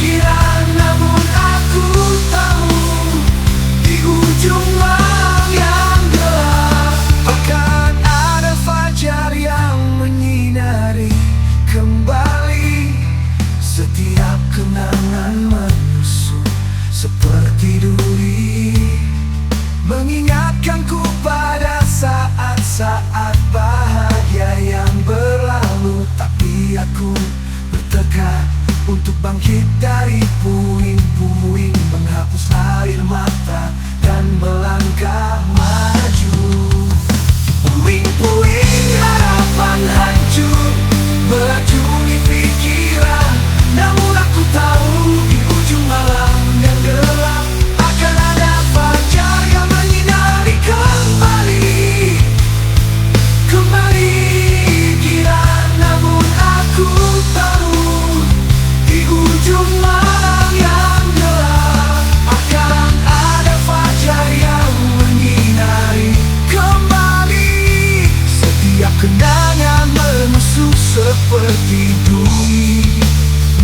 Speaker 3: kira, namun aku tahu di ujung malam yang gelap akan ada fajar yang menyinari kembali. Setiap kenangan menusuk seperti duri, mengingatkanku pada saat-saat bahagia yang berlalu. Tapi aku bertekad untuk bangkit dari puing-puing, menghapus air mata dan melangkah maju. Puing-puing harapan hancur meracuni pikiran. Namun aku tahu di ujung malam yang gelap akan ada fajar yang menyinari kembali. Kembali kira, namun aku tahu di ujung malam yang gelap akan ada fajar yang menyinari kembali. Setiap kenangan menusuk seperti duri,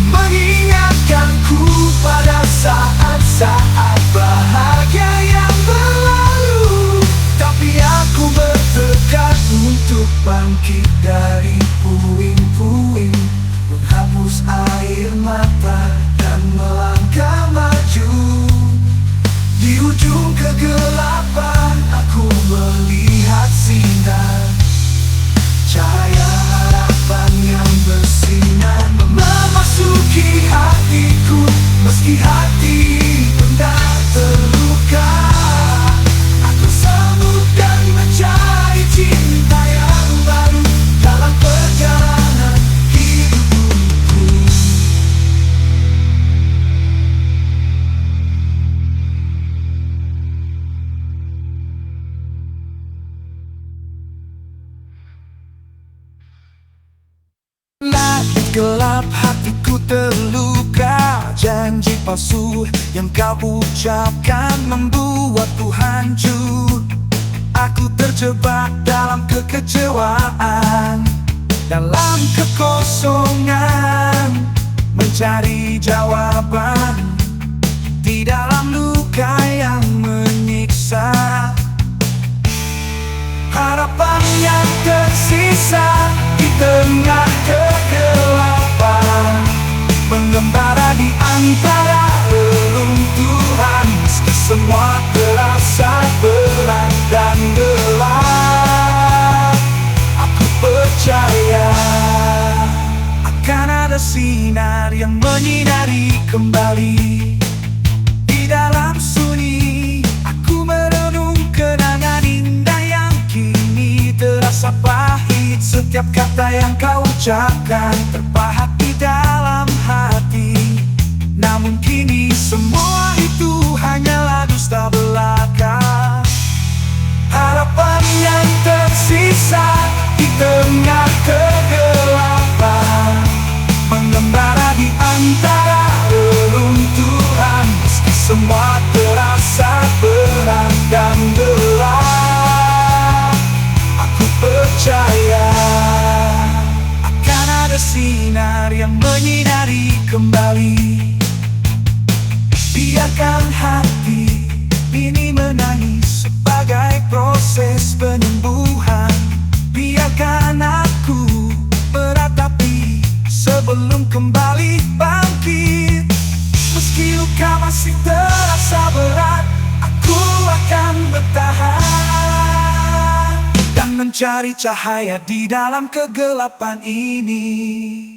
Speaker 3: mengingatkanku pada saat-saat bahagia yang berlalu. Tapi aku bertekad untuk bangkit dari puing-puing, menghapus air mata dan melangkah maju. Di ujung kegelapan aku melihat sinar, cahaya harapan yang bersinar memasuki hatiku. Meski hati pernah terluka, aku sanggup dan mencari cinta yang baru dalam perjalanan hidupku. Langit gelap, hatiku terluka. Janji palsu yang kau ucapkan membuatku hancur. Aku terjebak dalam kekecewaan, dalam kekosongan, mencari jawaban di dalam luka yang menyiksa. Harapan yang tersisa di tengah kegelapan, mengembara di antara reruntuhan. Meski semua terasa berat dan gelap, aku percaya akan ada sinar yang menyinari kembali. Di dalam sunyi aku merenung kenangan indah yang kini terasa pahit. Setiap kata yang kau ucapkan terpahat di dalam hati. Namun kini semua itu hanyalah dusta belaka. Harapan yang tersisa di tengah kegelapan, mengembara di antara reruntuhan. Meski semua terasa berat dan gelap, aku percaya akan ada sinar yang menyinari kembali. Biarkan hati ini menangis sebagai proses penyembuhan. Biarkan aku meratapi sebelum kembali bangkit. Meski luka masih terasa berat, aku akan bertahan dan mencari cahaya di dalam kegelapan ini.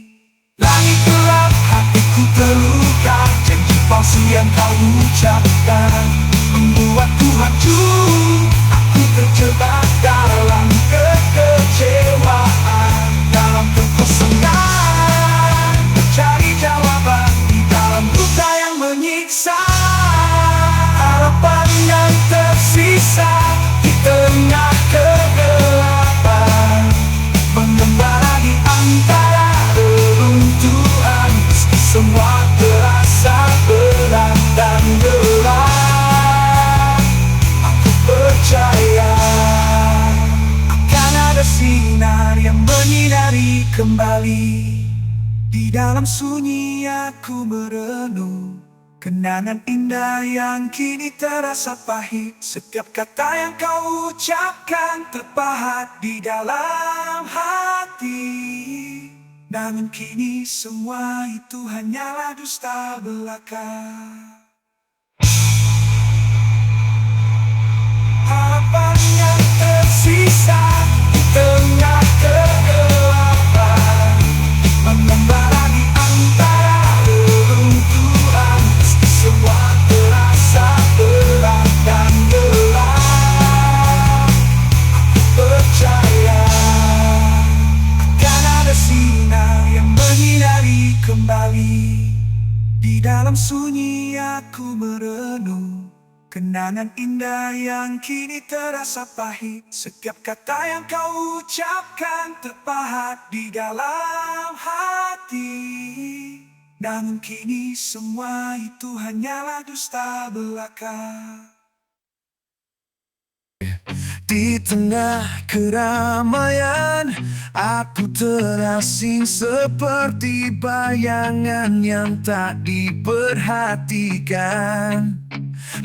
Speaker 3: Langit gelap, hatiku terluka. Janji palsu yang kau ucapkan membuatku hancur. Aku terjebak dalam kekecewaan, dalam kekosongan, mencari jawaban di dalam luka yang menyiksa. Harapan yang tersisa di tengah kegelapan, mengembara di antara reruntuhan. Meski semua terasa berat dan gelap, aku percaya akan ada sinar yang menyinari kembali. Di dalam sunyi aku merenung kenangan indah yang kini terasa pahit. Setiap kata yang kau ucapkan terpahat di dalam hati. Namun kini semua itu hanyalah dusta belaka. Harapan yang tersisa di tengah kegelapan, mengembara di antara reruntuhan. Meski semua terasa berat dan gelap, aku percaya akan ada sinar yang menyinari kembali. Di dalam sunyi aku merenung kenangan indah yang kini terasa pahit. Setiap kata yang kau ucapkan terpahat di dalam hati. Namun kini semua itu hanyalah dusta belaka. Di tengah keramaian, aku terasing seperti bayangan yang tak diperhatikan.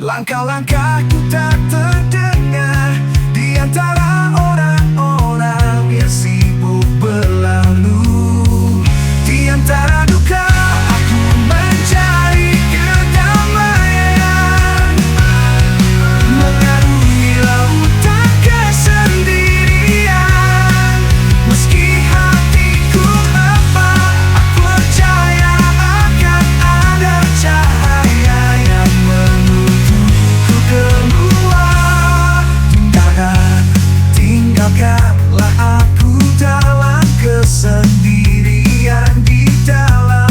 Speaker 3: Langkah-langkahku tak terdengar di antara orang-orang yang sibuk berlalu. Di antara duka aku mencari kedamaian, mengarungi lautan kesendirian. Meski hatiku lemah, aku percaya akan ada cahaya yang menuntutku keluar. Tinggalkanlah aku dalam kesendirian, di dalam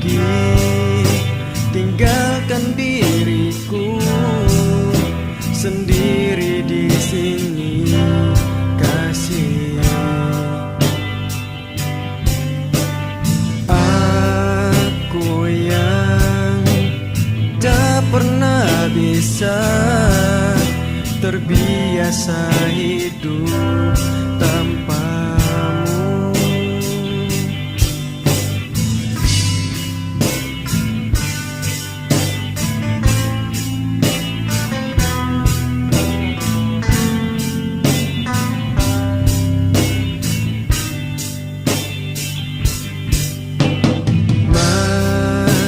Speaker 4: pergi, tinggalkan diriku sendiri di sini, kasih. Aku yang tak pernah bisa terbiasa hidup tanpamu.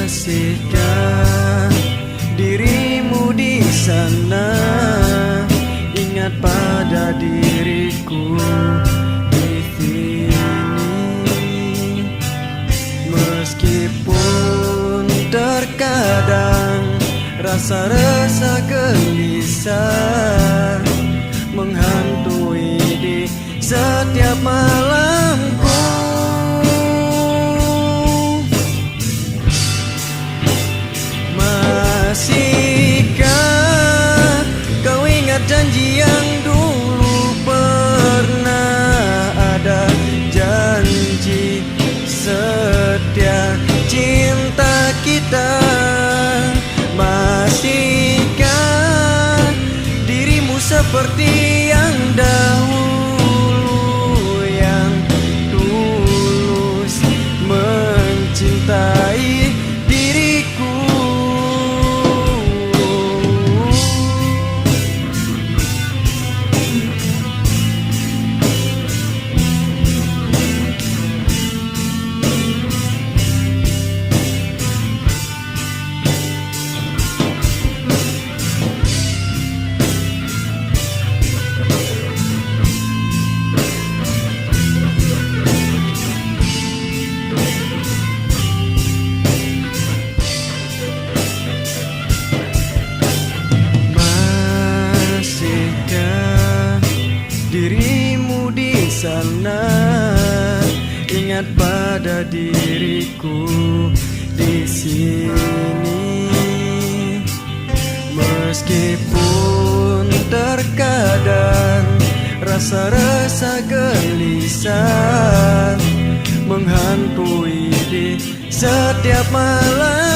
Speaker 4: Masihkah dirimu di sana, ingat pada diriku di sini. Meskipun terkadang rasa-rasa gelisah menghantui di setiap malamku. Masihkah kau ingat janji yang dulu pernah ada, janji setia cinta kita? Masihkah dirimu seperti yang dahulu, yang tulus mencintai diriku? Dirimu di sana, ingat pada diriku di sini. Meskipun terkadang rasa-rasa gelisah menghantui di setiap malam.